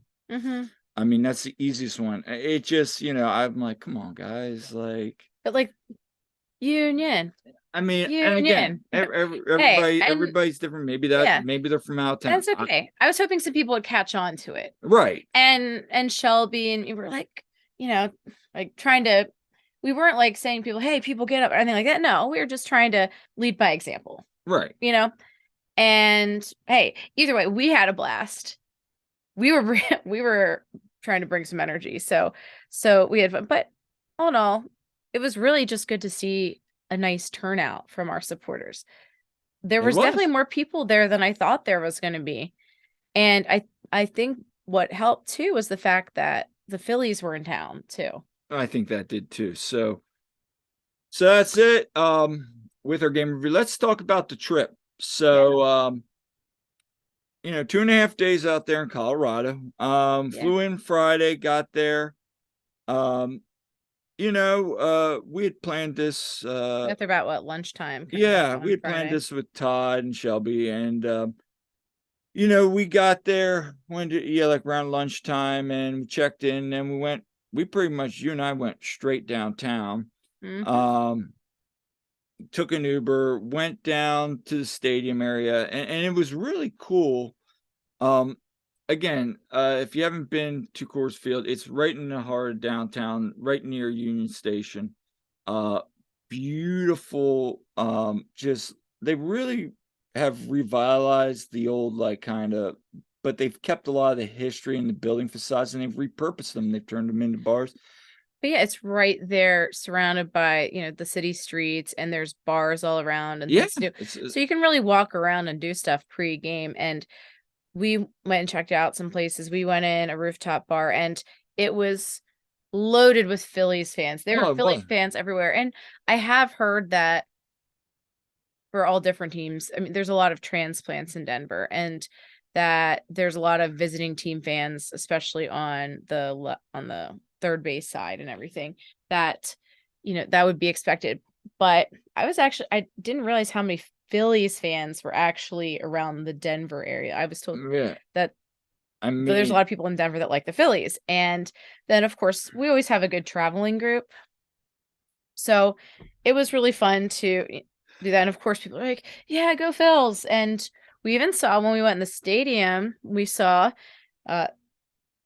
I mean, that's the easiest one. It just, I'm like, come on, guys, like. But like, Union. I mean, Union. And again, everybody's different. Maybe they're from out of town. That's okay. I was hoping some people would catch on to it, right? And Shelby and we were like, like trying to. We weren't like saying people, hey, people get up or anything like that. No, we were just trying to lead by example, right? And hey, either way, we had a blast. We were trying to bring some energy, so we had fun. But all in all, it was really just good to see a nice turnout from our supporters. There was definitely more people there than I thought there was going to be, and I think what helped too was the fact that the Phillies were in town too. I think that did too. So that's it. With our game review, let's talk about the trip. So, 2.5 days out there in Colorado. Flew in Friday, got there. We had planned this. Got there about what, lunchtime? Yeah, we had planned this with Todd and Shelby, and we got there like around lunchtime, and we checked in, and you and I went straight downtown. Took an Uber, went down to the stadium area, and it was really cool. Again, if you haven't been to Coors Field, it's right in the heart of downtown, right near Union Station. Beautiful. They really have revitalized the old, like, kind of, but they've kept a lot of the history in the building facades, and they've repurposed them. They've turned them into bars. But yeah, it's right there, surrounded by the city streets, and there's bars all around and things to do. So you can really walk around and do stuff pre-game. And we went and checked out some places. We went in a rooftop bar, and it was loaded with Phillies fans. There were Philly fans everywhere, and I have heard that for all different teams. I mean, there's a lot of transplants in Denver, and that there's a lot of visiting team fans, especially on the third base side and everything, that that would be expected. But I didn't realize how many Phillies fans were actually around the Denver area. I was told that there's a lot of people in Denver that like the Phillies. And then of course we always have a good traveling group, so it was really fun to do that. And of course people are like, yeah, go Phils. And we even saw, when we went in the stadium, we saw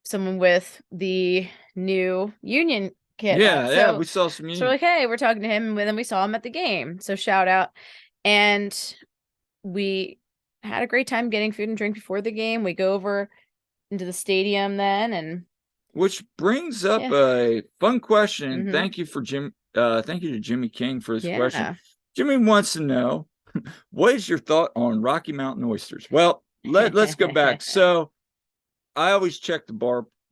someone with the new Union kit. Yeah, we saw some Union. So we're like, hey, we're talking to him, and then we saw him at the game. So shout out. And we had a great time getting food and drink before the game. We go over into the stadium then, and which brings up a fun question. Thank you to Jimmy King for this question. Jimmy wants to know, what is your thought on Rocky Mountain oysters? Well, let's go back. So I always check the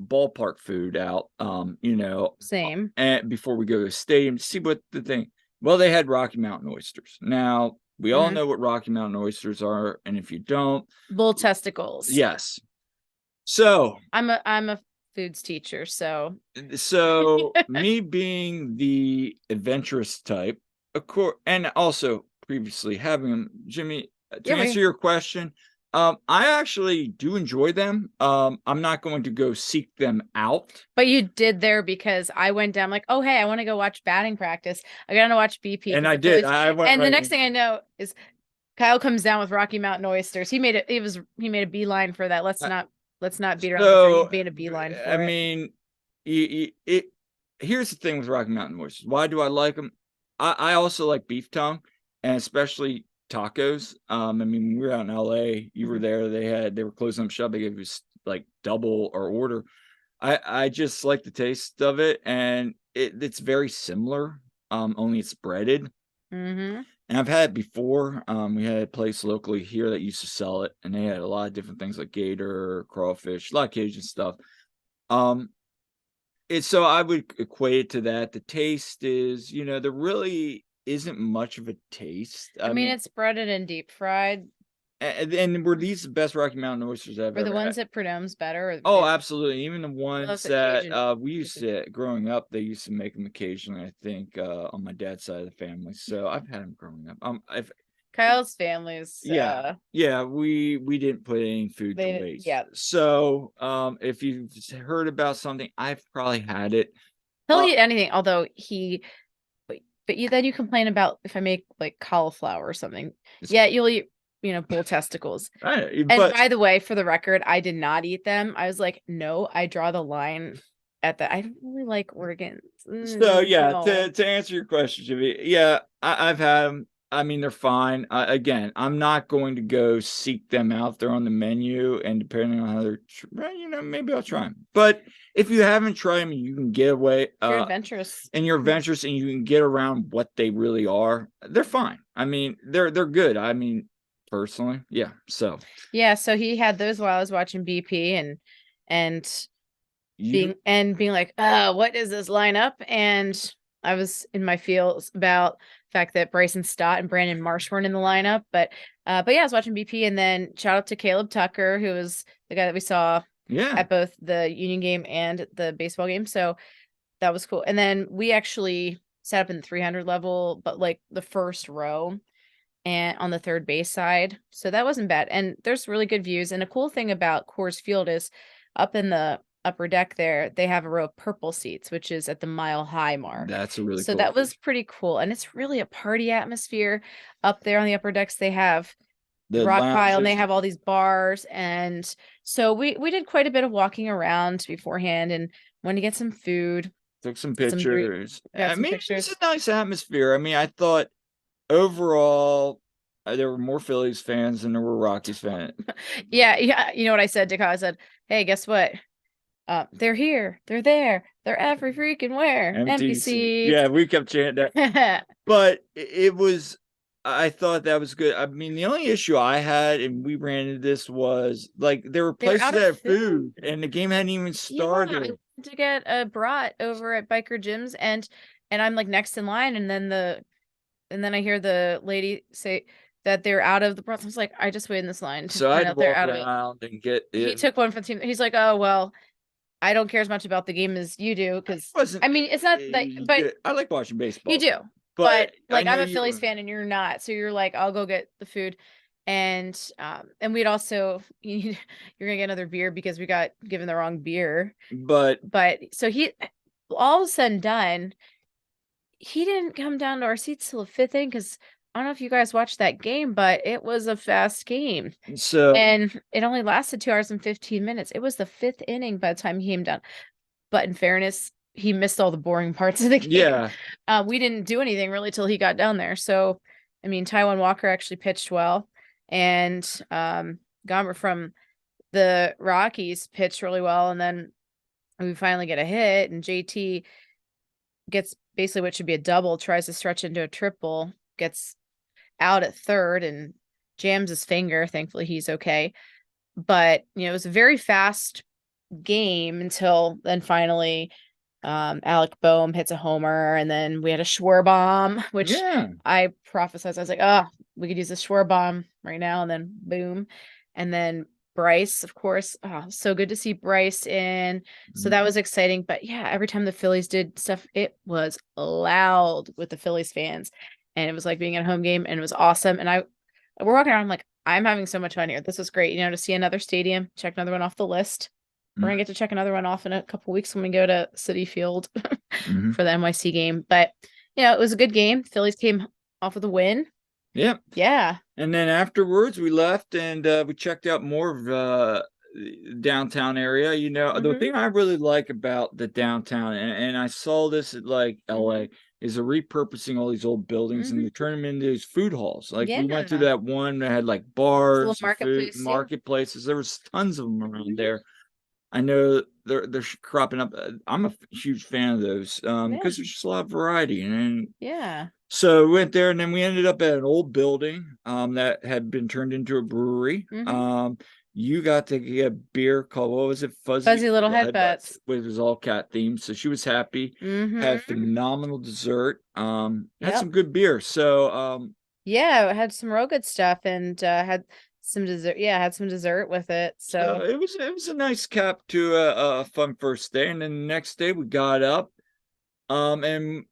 ballpark food out, same, and before we go to the stadium to see what the thing. Well, they had Rocky Mountain oysters. Now we all know what Rocky Mountain oysters are, and if you don't, bull testicles. Yes. So I'm a foods teacher, so me being the adventurous type, of course, and also previously having Jimmy, to answer your question, I actually do enjoy them. I'm not going to go seek them out. But you did there, because I went down like, oh, hey, I want to go watch batting practice. I got to watch BP. And I did. And the next thing I know is Kyle comes down with Rocky Mountain oysters. He made a beeline for that. Let's not beat around the bush. Being a beeline for it. I mean, here's the thing with Rocky Mountain oysters. Why do I like them? I also like beef tongue, and especially tacos. I mean, we were out in LA, you were there, they were closing up shop, they gave us like double our order. I just like the taste of it, and it's very similar, only it's breaded. Mm-hmm. And I've had it before. We had a place locally here that used to sell it, and they had a lot of different things like gator, crawfish, a lot of Cajun stuff. Um, it's so I would equate it to that. The taste is, there really isn't much of a taste. I I mean, mean, it's breaded and deep fried. and were these the best Rocky Mountain oysters I've Were the ever had? ones at Prud'hom's better? Or Oh, absolutely. Even the those ones at Cajun? that we used to growing up, they used to make them occasionally, I think, on my dad's side of the family. So I've had them growing up. I've Kyle's family's. yeah, we didn't put any food to waste. Yeah. So if you've heard about something, I've probably had it. He'll eat anything, although but then you complain about if I make like cauliflower or something. Yeah, you'll eat, bull testicles. And by the way, for the record, I did not eat them. I was like, no, I draw the line at that. I don't really like organs. So yeah, No. to answer your question, Jimmy, yeah, I've had them. I mean, they're fine. Again, I'm not going to go seek them out. They're on the menu, and depending on how they're, maybe I'll try them. But if you haven't tried them, you can get away. You're adventurous. And you're adventurous, and you can get around what they really are. They're fine. I mean, they're good. I mean, personally, yeah. So yeah, so he had those while I was watching BP and being like, what is this lineup? And I was in my feels about the fact that Bryson Stott and Brandon Marsh weren't in the lineup, but yeah, I was watching BP, and then shout out to Caleb Tucker, who was the guy that we saw at both the Union game and the baseball game. So that was cool. And then we actually sat up in the 300 level, but like the first row and on the third base side. So that wasn't bad. And there's really good views. And a cool thing about Coors Field is up in the upper deck there, they have a row of purple seats, which is at the mile high mark. That's a really so cool that was pretty cool. And it's really a party atmosphere up there on the upper decks. They have the rock pile, and they have all these bars. And so we did quite a bit of walking around beforehand and wanted to get some food. Took some pictures. I mean, it's a nice atmosphere. I mean, I thought overall there were more Phillies fans than there were Rockies fans. yeah. You know what I said to Kyle? I said, hey, guess what? They're here. They're there. They're every freaking where. Empty seats. Yeah, we kept chanting that. But it was, I thought that was good. I mean, the only issue I had, and we ran into this, was like there were places that had food, and the game hadn't even started. Yeah, I went to get a brat over at Biker Gyms, and I'm like next in line, and then I hear the lady say that they're out of the broth. I was like, I just waited in this line. So I had to walk around and get it. He took one for the team. He's like, oh, well, I don't care as much about the game as you do, because I mean, it's not that, but I like watching baseball. You do, but like I'm a Phillies fan and you're not, so you're like, I'll go get the food, and we'd also you're gonna get another beer because we got given the wrong beer. But so he, all of a sudden done, he didn't come down to our seats till the fifth inning, because I don't know if you guys watched that game, but it was a fast game. And it only lasted 2 hours and 15 minutes. It was the fifth inning by the time he came down. But in fairness, he missed all the boring parts of the game. Yeah. We didn't do anything really till he got down there. So, I mean, Taijuan Walker actually pitched well. And Gomer from the Rockies pitched really well. And then we finally get a hit, and JT gets basically what should be a double, tries to stretch into a triple, gets out at third and jams his finger. Thankfully he's okay. But it was a very fast game until then finally Alec Boehm hits a homer, and then we had a Schwer bomb, which I prophesized. I was like, we could use a Schwer bomb right now, and then boom. And then Bryce, of course. So good to see Bryce in. So that was exciting. But yeah, every time the Phillies did stuff, it was loud with the Phillies fans. And it was like being at a home game, and it was awesome. And we're walking around, I'm like, I'm having so much fun here. This is great. To see another stadium, check another one off the list. We're going to get to check another one off in a couple weeks when we go to Citi Field for the NYC game. But, it was a good game. Phillies came off with a win. Yep. Yeah. And then afterwards we left, and we checked out more of downtown area. The thing I really like about the downtown, and I saw this at like LA, is they're repurposing all these old buildings and they turn them into these food halls. Like we went through that one that had like bars, and food marketplaces. There was tons of them around there. I know they're cropping up. I'm a huge fan of those because there's just a lot of variety. And so we went there, and then we ended up at an old building that had been turned into a brewery. You got to get beer called, what was it? Fuzzy Little Headbutts. Which was all cat themed. So she was happy. Had phenomenal dessert. Had some good beer. So yeah, it had some real good stuff and had some dessert. Yeah, had some dessert with it. So it was a nice cap to a fun first day. And then the next day we got up and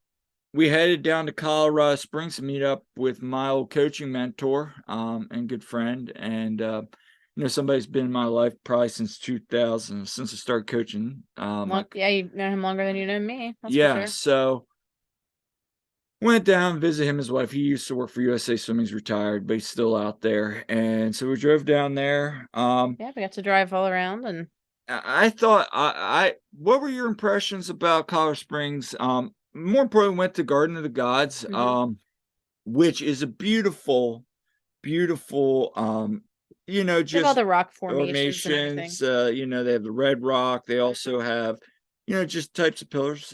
we headed down to Colorado Springs to meet up with my old coaching mentor and good friend. And you know, somebody's been in my life probably since 2000, since I started coaching. Yeah, you know him longer than you know me. That's yeah, for sure. So went down, visit him, his wife. He used to work for USA Swimming. He's retired, but he's still out there. And so we drove down there. Yeah, we got to drive all around. And I thought, what were your impressions about Colorado Springs? More importantly, went to Garden of the Gods, which is a beautiful, beautiful, you know, just all the rock formations. You know, they have the red rock. They also have, you know, just types of pillars.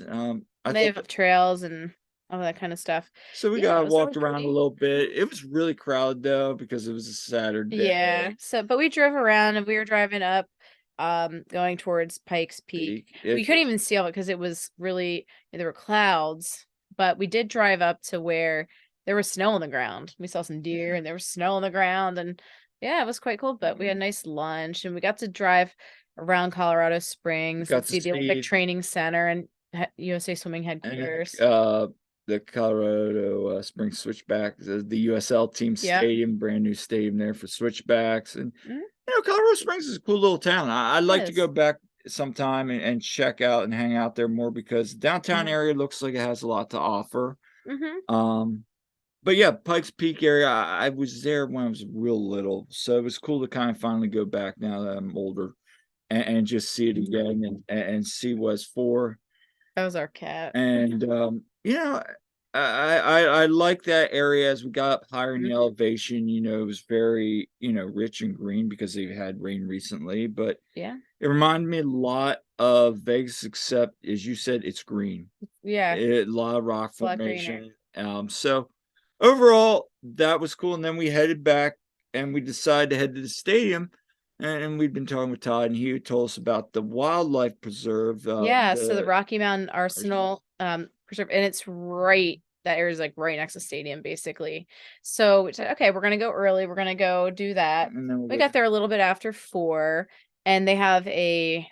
They have trails and all that kind of stuff. So we got walked around a little bit. It was really crowded though because it was a Saturday. Yeah. So, but we drove around and we were driving up, going towards Pikes Peak. We couldn't even see all of it because it was really, there were clouds. But we did drive up to where there was snow on the ground. We saw some deer and there was snow on the ground, and yeah, it was quite cool. But we had a nice lunch and we got to drive around Colorado Springs and see the Olympic Training Center and USA Swimming headquarters. The Colorado Springs Switchbacks, the USL team stadium, brand new stadium there for switchbacks. And you know, Colorado Springs is a cool little town. I'd like to go back sometime and check out and hang out there more because the downtown area looks like it has a lot to offer. But yeah, Pikes Peak area, I was there when I was real little, so it was cool to kind of finally go back now that I'm older and just see it again and see what it's for. That was our cat. And you know, I like that area as we got up higher in the elevation. You know, it was very, you know, rich and green because they've had rain recently. But yeah, it reminded me a lot of Vegas, except as you said, it's green. Yeah, a lot of rock formation. So overall, that was cool. And then we headed back and we decided to head to the stadium. And we've been talking with Todd, and he told us about the wildlife preserve. So the Rocky Mountain Arsenal preserve, and it's right, that area is like right next to the stadium, basically. So we said, okay, we're gonna go early. We're gonna go do that. And then we got there a little bit after 4, and they have a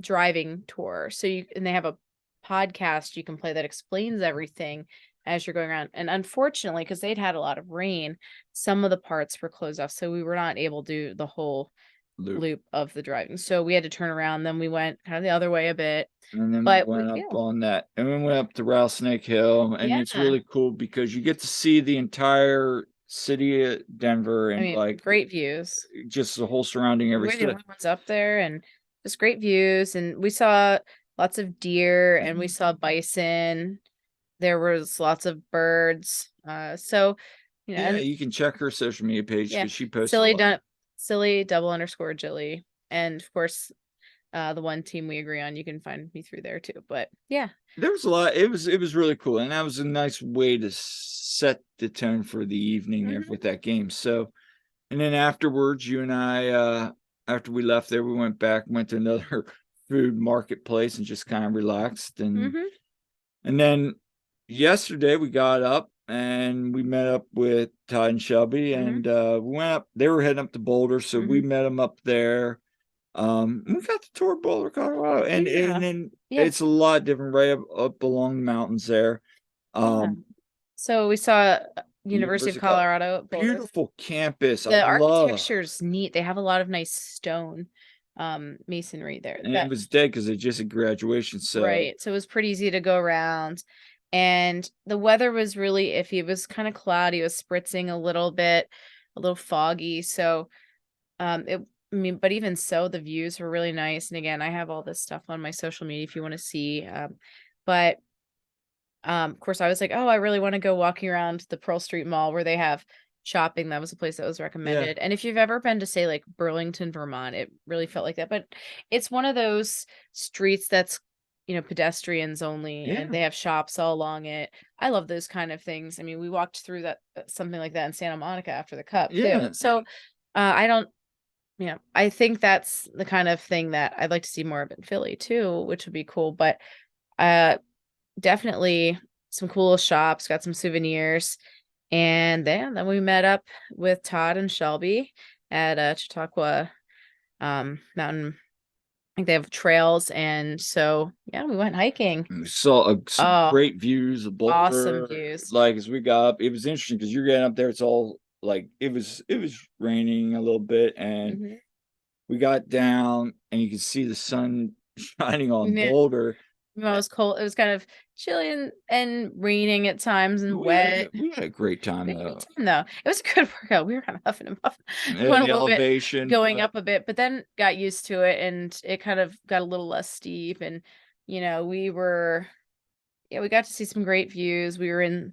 driving tour. So they have a podcast you can play that explains everything as you're going around. And unfortunately, because they'd had a lot of rain, some of the parts were closed off, so we were not able to do the whole loop of the driving. So we had to turn around. Then we went kind of the other way a bit. And then we went up on that. And we went up to Rattlesnake Hill. And it's really cool because you get to see the entire city of Denver and like great views. Just the whole surrounding area. We're the only ones up there, and just great views. And we saw lots of deer and we saw bison. There was lots of birds. So, you know, you can check her social media page because she posted silly _ Jilly, and of course, the One Team We Agree On. You can find me through there too. But yeah, there was a lot. It was really cool, and that was a nice way to set the tone for the evening there with that game. So, and then afterwards, you and I, after we left there, we went to another food marketplace and just kind of relaxed, and then yesterday we got up and we met up with Todd and Shelby, and we went up. They were heading up to Boulder, so we met them up there. We got to tour Boulder, Colorado, and then it's a lot different right up along the mountains there. So we saw University of Colorado, beautiful campus. The architecture's neat. They have a lot of nice stone masonry there. And it was dead because they just had graduation. So so it was pretty easy to go around. And the weather was really iffy. It was kind of cloudy. It was spritzing a little bit, a little foggy. So, but even so, the views were really nice. And again, I have all this stuff on my social media if you want to see. But Of course, I was like, oh, I really want to go walking around the Pearl Street Mall where they have shopping. That was a place that was recommended. Yeah. And if you've ever been to, say, like Burlington, Vermont, it really felt like that. But it's one of those streets that's, pedestrians only, and Yeah. they have shops all along it. I love those kind of things. I mean, we walked through that something like that in Santa Monica after the Cup too. Yeah. So I don't, I think that's the kind of thing that I'd like to see more of in Philly too, which would be cool. But uh definitely some cool shops, got some souvenirs. And then we met up with Todd and Shelby at Chautauqua Mountain. I think they have trails, and so yeah, we went hiking. We saw some Oh, great views of awesome Boulder. views. Like as we got up, it was interesting because you're getting up there. It's all like it was raining a little bit, and Mm-hmm. we got down, and you could see the sun shining on Yeah. Boulder. It was cold. It was kind of chilly and raining at times and wet. We had a great time We had a though. good time, though. It was a good workout. We were kind of huffing and puffing, And going a the little bit, elevation, going up a bit, but then got used to it, and it kind of got a little less steep. And we got to see some great views. We were in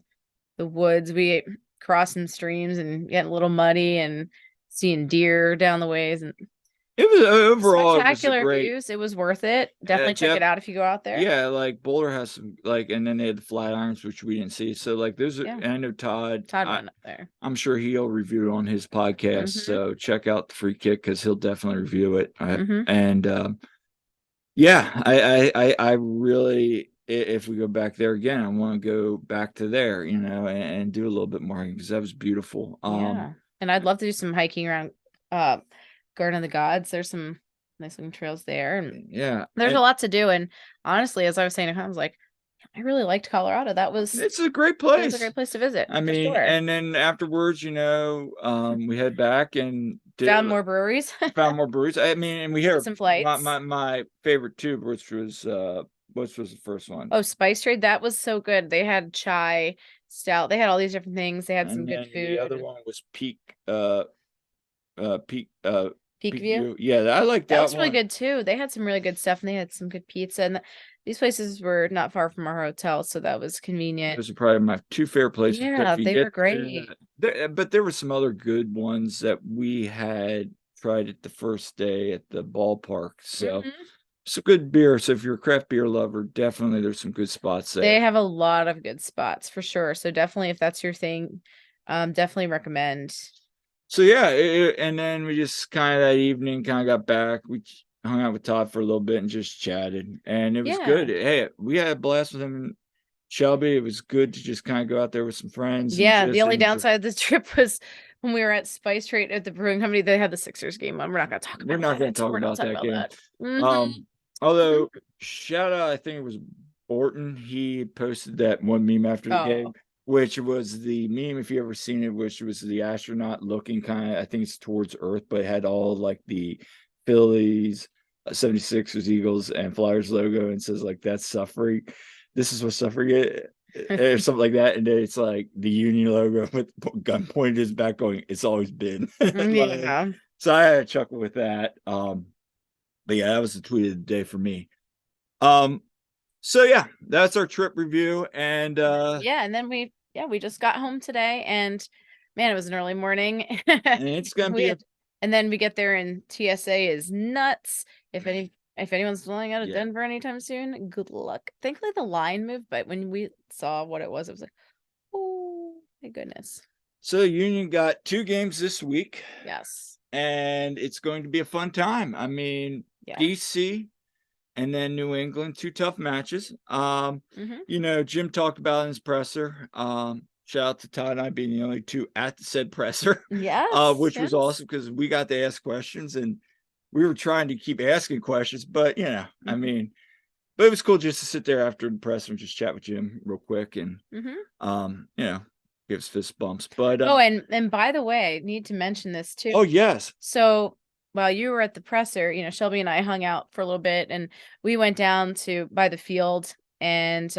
the woods. We crossing streams and getting a little muddy and seeing deer down the ways, and it was overall it was a spectacular great. views. It was worth it. Definitely check it out if you go out there. Yeah, like Boulder has some and then they had the Flatirons, which we didn't see. So like there's Yeah. I know Todd. Went up there. I'm sure he'll review it on his podcast. So check out the Free Kick because he'll definitely review it. And yeah, I really, if we go back there again, I want to go back to there, and do a little bit more because that was beautiful. Yeah, and I'd love to do some hiking around Garden of the Gods. There's some nice looking trails there, and yeah, there's a lot to do. And honestly, as I was saying, I was like, I really liked Colorado. It's a great place. It's a great place to visit. I mean, sure. And then afterwards, we head back and found more breweries. I mean, and we heard some flights. My favorite too, which was the first one? Oh, Spice Trade. That was so good. They had chai, stout. They had all these different things. They had some good food. The other one was Peak View. Yeah, I like that. That was really good too. They had some really good stuff, and they had some good pizza. And these places were not far from our hotel, so that was convenient. Those are probably my two favorite places. Yeah, they were great. But there were some other good ones that we had tried it the first day at the ballpark. So some good beer. So if you're a craft beer lover, definitely there's some good spots there. They have a lot of good spots for sure. So definitely, if that's your thing, definitely recommend. So yeah, and then we just kind of that evening got back. We hung out with Todd for a little bit and just chatted, and it was good. Hey, we had a blast with him and Shelby. It was good to just kind of go out there with some friends. Yeah, the only downside of the trip was when we were at Spice Trade at the brewing company. They had the Sixers game on. We're not going to talk about. We're not going to talk about that game. Although shout out, I think it was Borton. He posted that one meme after the game, which was the meme, if you ever seen it, which was the astronaut looking kind of, I think it's towards Earth, but it had all like the Phillies, 76ers, Eagles, and Flyers logo, and says like, that's suffering. This is what suffering is, or something like that. And then it's like the Union logo with gun pointed his back going, it's always been. Yeah. So I had a chuckle with that. But yeah, that was the tweet of the day for me. So yeah, that's our trip review. And and then we just got home today, and man, it was an early morning. And it's gonna be and then we get there, and TSA is nuts. If anyone's flying out of Denver anytime soon, good luck. Thankfully the line moved, but when we saw what it was like, oh my goodness. So Union got 2 games this week. Yes. And it's going to be a fun time. I mean, DC and then New England, 2 tough matches. Jim talked about in his presser. Shout out to Todd and I being the only 2 at the said presser. Which was awesome because we got to ask questions, and we were trying to keep asking questions, but I mean, but it was cool just to sit there after the presser and just chat with Jim real quick and give us fist bumps. But and by the way, I need to mention this too. Oh yes. So while you were at the presser, Shelby and I hung out for a little bit, and we went down by the field, and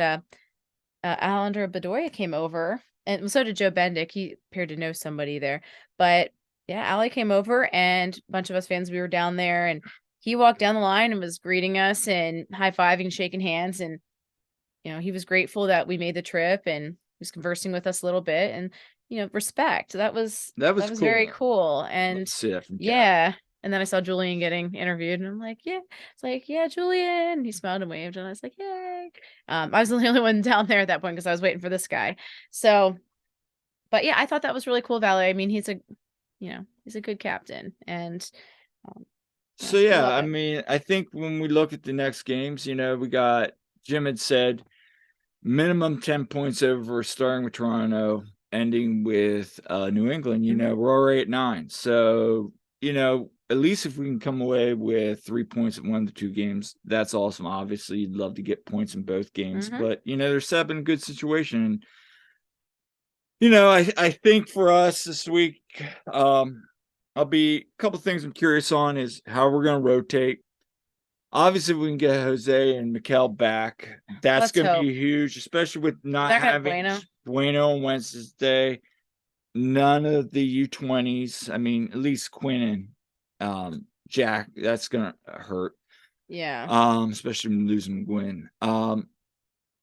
Alejandro Bedoya came over, and so did Joe Bendick. He appeared to know somebody there, but yeah, Ali came over, and a bunch of us fans, we were down there, and he walked down the line and was greeting us and high-fiving, shaking hands, and he was grateful that we made the trip, and he was conversing with us a little bit, and respect. That was cool. very cool. And yeah. And then I saw Julian getting interviewed, and I'm like, yeah. It's like, yeah, Julian. He smiled and waved, and I was like, yay. I was the only one down there at that point because I was waiting for this guy. So, but yeah, I thought that was really cool, Valerie. I mean, he's a good captain, and so yeah, I mean, I think when we look at the next games, we got Jim had said minimum 10 points over, starting with Toronto, ending with New England. We're already at 9, so at least if we can come away with 3 points in one of the 2 games, that's awesome. Obviously, you'd love to get points in both games, but they're set up in a good situation. I think for us this week, I'll be a couple things I'm curious on is how we're going to rotate. Obviously, if we can get Jose and Mikel back, that's going to be huge, especially with not having Bueno on Wednesday. None of the U20s. I mean, at least Quinn and Jack. That's going to hurt. Yeah. Especially losing Gwyn.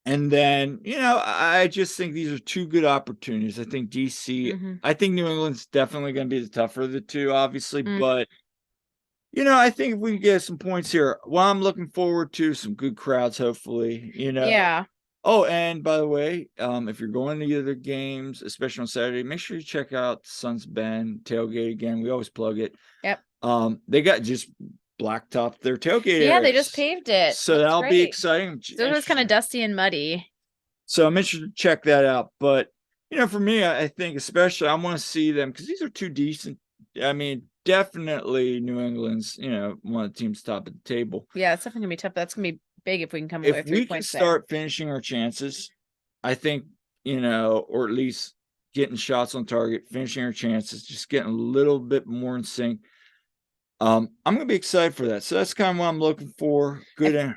And then, I just think these are 2 good opportunities. I think DC, I think New England's definitely going to be the tougher of the 2, obviously. But, I think if we can get some points here, well, I'm looking forward to some good crowds, hopefully, Yeah. Oh, and by the way, if you're going to either games, especially on Saturday, make sure you check out Sons Bend tailgate again. We always plug it. Yep. They got just blacktop their tailgate. Yeah, they just paved it. So that'll be exciting. So it was kind of dusty and muddy. So I'm interested to check that out. But, for me, I think especially I want to see them because these are 2 decent. I mean, definitely New England's, one of the teams top of the table. Yeah, it's definitely going to be tough. That's going to be big if we can come away with 3 points. If we can start finishing our chances, I think, or at least getting shots on target, finishing our chances, just getting a little bit more in sync. I'm going to be excited for that. So that's kind of what I'm looking for. Good.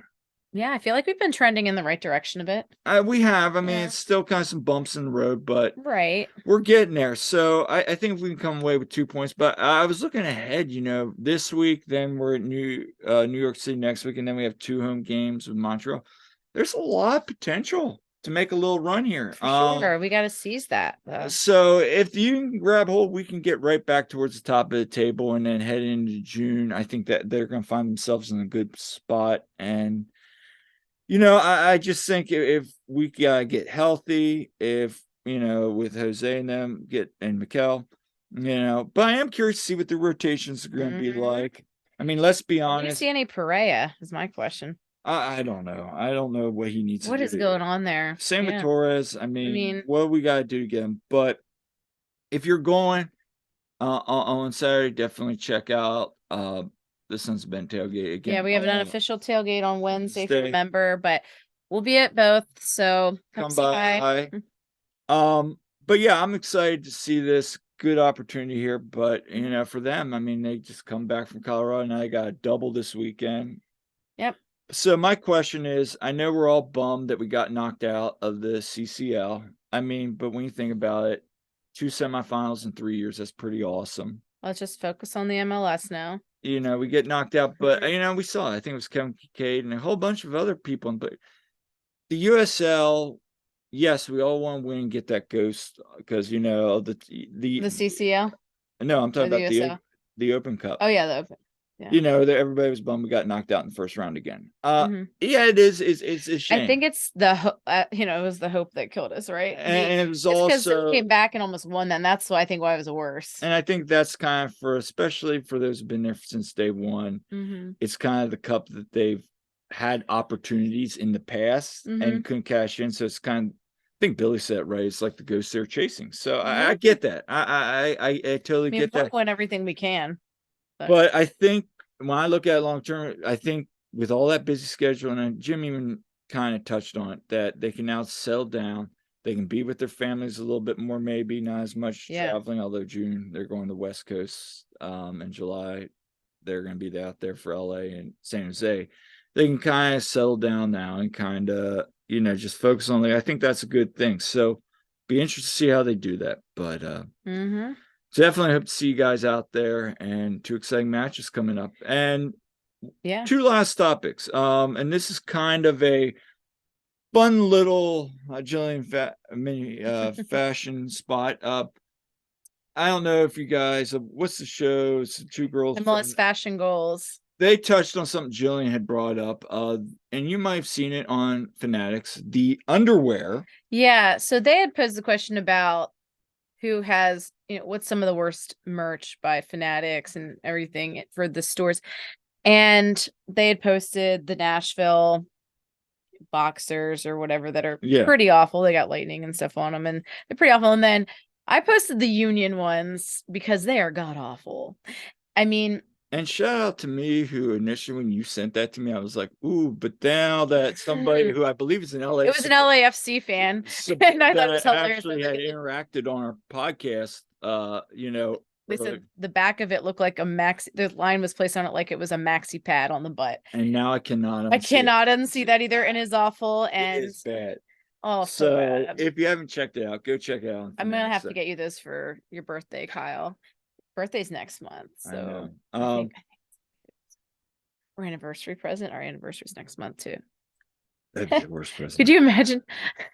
Yeah, I feel like we've been trending in the right direction a bit. We have. I mean, it's still kind of some bumps in the road, but we're getting there. So I think if we can come away with 2 points. But I was looking ahead, this week, then we're at New York City next week, and then we have 2 home games with Montreal. There's a lot of potential to make a little run here. For sure. We got to seize that. So if you can grab hold, we can get right back towards the top of the table and then head into June. I think that they're going to find themselves in a good spot. And, I just think if we get healthy, if, with Jose and them and Mikel, but I am curious to see what the rotations are going to be like. I mean, let's be honest. Do you see any Perea is my question. I don't know. I don't know what he needs to do. What is going on there? Same with Torres. I mean, what we got to do to get him. But if you're going on Saturday, definitely check out the Sons of Ben tailgate again. Yeah, we have an unofficial tailgate on Wednesday, if you remember, but we'll be at both. So come by. But yeah, I'm excited to see this good opportunity here. But for them, I mean, they just come back from Colorado and I got a double this weekend. Yep. So my question is, I know we're all bummed that we got knocked out of the CCL. I mean, but when you think about it, 2 semifinals in 3 years, that's pretty awesome. Let's just focus on the MLS now. We get knocked out, but we saw it. I think it was Kevin Kincaid and a whole bunch of other people. But the USL, yes, we all want to win and get that ghost because the CCL. No, I'm talking about the Open Cup. Oh yeah, the Open. Yeah. Everybody was bummed we got knocked out in the first round again. Yeah, it is. It's a shame. I think it's the it was the hope that killed us, right? And it was also because they came back and almost won. Then that's why I think why it was worse. And I think that's kind of especially for those who've been there since day one. It's kind of the cup that they've had opportunities in the past and couldn't cash in. So it's kind of. I think Billy said it right. It's like the ghost they're chasing. So I get that. I totally get that. Win everything we can. But I think when I look at it long term, I think with all that busy schedule, and Jim even kind of touched on it, that they can now settle down. They can be with their families a little bit more, maybe not as much traveling. Although June they're going to the West Coast, and July they're going to be out there for LA and San Jose. They can kind of settle down now and kind of just focus on I think that's a good thing. So be interested to see how they do that. But definitely hope to see you guys out there and 2 exciting matches coming up. And 2 last topics. And this is kind of a fun little Jillian mini fashion spot. I don't know if you guys, what's the show? It's two girls. MLS Fashion Goals. They touched on something Jillian had brought up, and you might have seen it on Fanatics, the underwear. Yeah, so they had posed the question about who has, what's some of the worst merch by Fanatics and everything for the stores. And they had posted the Nashville boxers or whatever that are pretty awful. They got lightning and stuff on them, and they're pretty awful. And then I posted the Union ones because they are god awful. I mean, and shout out to me, who initially, when you sent that to me, I was like, ooh, but now that somebody who I believe is an LA, it was an LAFC fan, and I thought it was hilarious. Actually had interacted on our podcast, they said the back of it looked like a maxi. The line was placed on it like it was a maxi pad on the butt. And now I cannot unsee that either, and it's awful. And it is bad. Oh, so bad. If you haven't checked it out, go check it out. I'm gonna have to get you this for your birthday, Kyle. Birthday's next month, so I think our anniversary present. Our anniversary's next month too. That'd be the worst present. Could you imagine?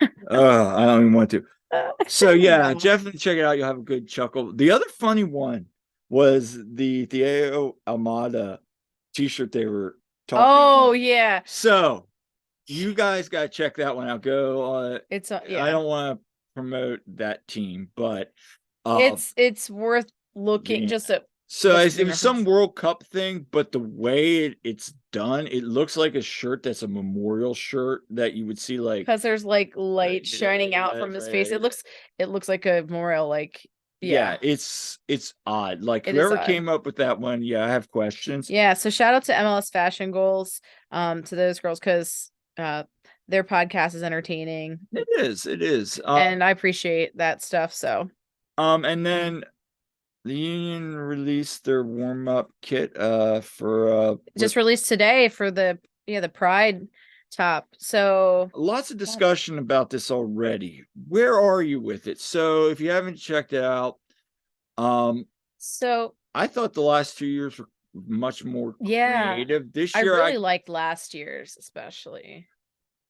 I don't even want to. So yeah, definitely check it out. You'll have a good chuckle. The other funny one was the Theo Almada t-shirt they were talking about. Yeah. So you guys got to check that one out. Go on. I don't want to promote that team, but it's worth looking. Just it was some World Cup thing, but the way it's done, it looks like a shirt that's a memorial shirt that you would see, like, because there's like light shining out from his face. It looks like a memorial, like it's odd. Like, whoever came up with that one, I have questions. Yeah, so shout out to MLS Fashion Goals, to those girls, because their podcast is entertaining. It is, and I appreciate that stuff. So and then the Union released their warm-up kit for just released today for the Pride top. So lots of discussion about this already. Where are you with it? So if you haven't checked it out, so I thought the last 2 years were much more creative. This year I really liked last year's, especially.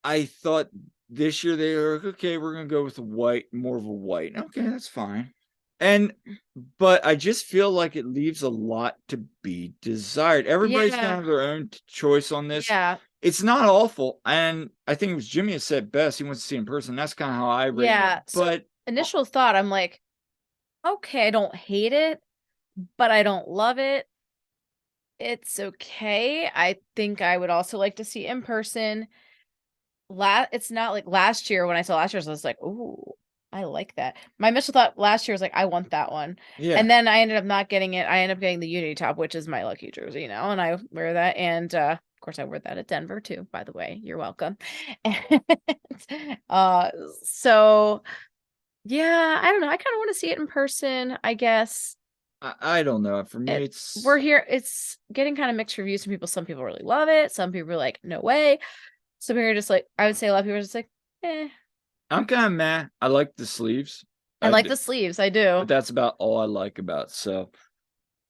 I thought this year they were okay, we're gonna go with more of a white. Okay, that's fine. But I just feel like it leaves a lot to be desired. Everybody's gonna have their own choice on this. Yeah. It's not awful. And I think it was Jimmy that said best. He wants to see in person. That's kind of how I read it. But so initial thought, I'm like, okay, I don't hate it, but I don't love it. It's okay. I think I would also like to see in person. It's not like last year. When I saw last year's, I was like, ooh, I like that. My initial thought last year was like, I want that one. Yeah. And then I ended up not getting it. I ended up getting the Unity top, which is my lucky jersey, and I wear that. And of course, I wore that at Denver too, by the way. You're welcome. So yeah, I don't know. I kind of want to see it in person, I guess. I don't know. For me, we're here. It's getting kind of mixed reviews from people. Some people really love it. Some people are like, no way. Some people are just like, I would say a lot of people are just like, eh. I'm kind of meh. I like the sleeves. I like the sleeves. I do. But that's about all I like about it. So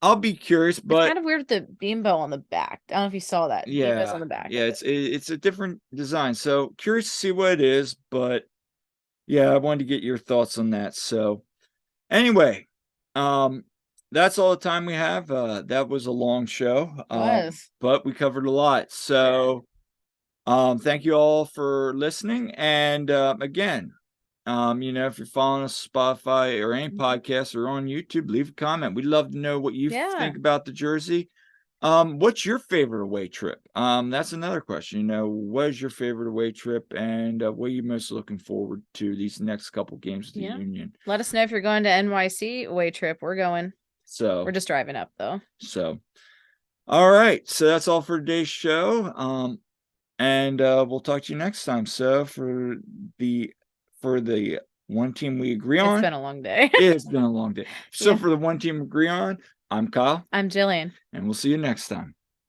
I'll be curious. But it's kind of weird with the beam bow on the back. I don't know if you saw that. Yeah. On the back. Yeah, it's a different design. So curious to see what it is. But yeah, I wanted to get your thoughts on that. So anyway, that's all the time we have. That was a long show. But we covered a lot. So thank you all for listening. And again, if you're following us Spotify or any podcast or on YouTube, leave a comment. We'd love to know what you think about the jersey. What's your favorite away trip? That's another question. What is your favorite away trip, and what are you most looking forward to these next couple games of the Union? Let us know if you're going to NYC away trip. We're going. So we're just driving up though. So all right. So that's all for today's show. And we'll talk to you next time. So for the One Team We Agree On. It's been a long day. It's been a long day. So for the One Team Agree On, I'm Kyle. I'm Jillian. And we'll see you next time.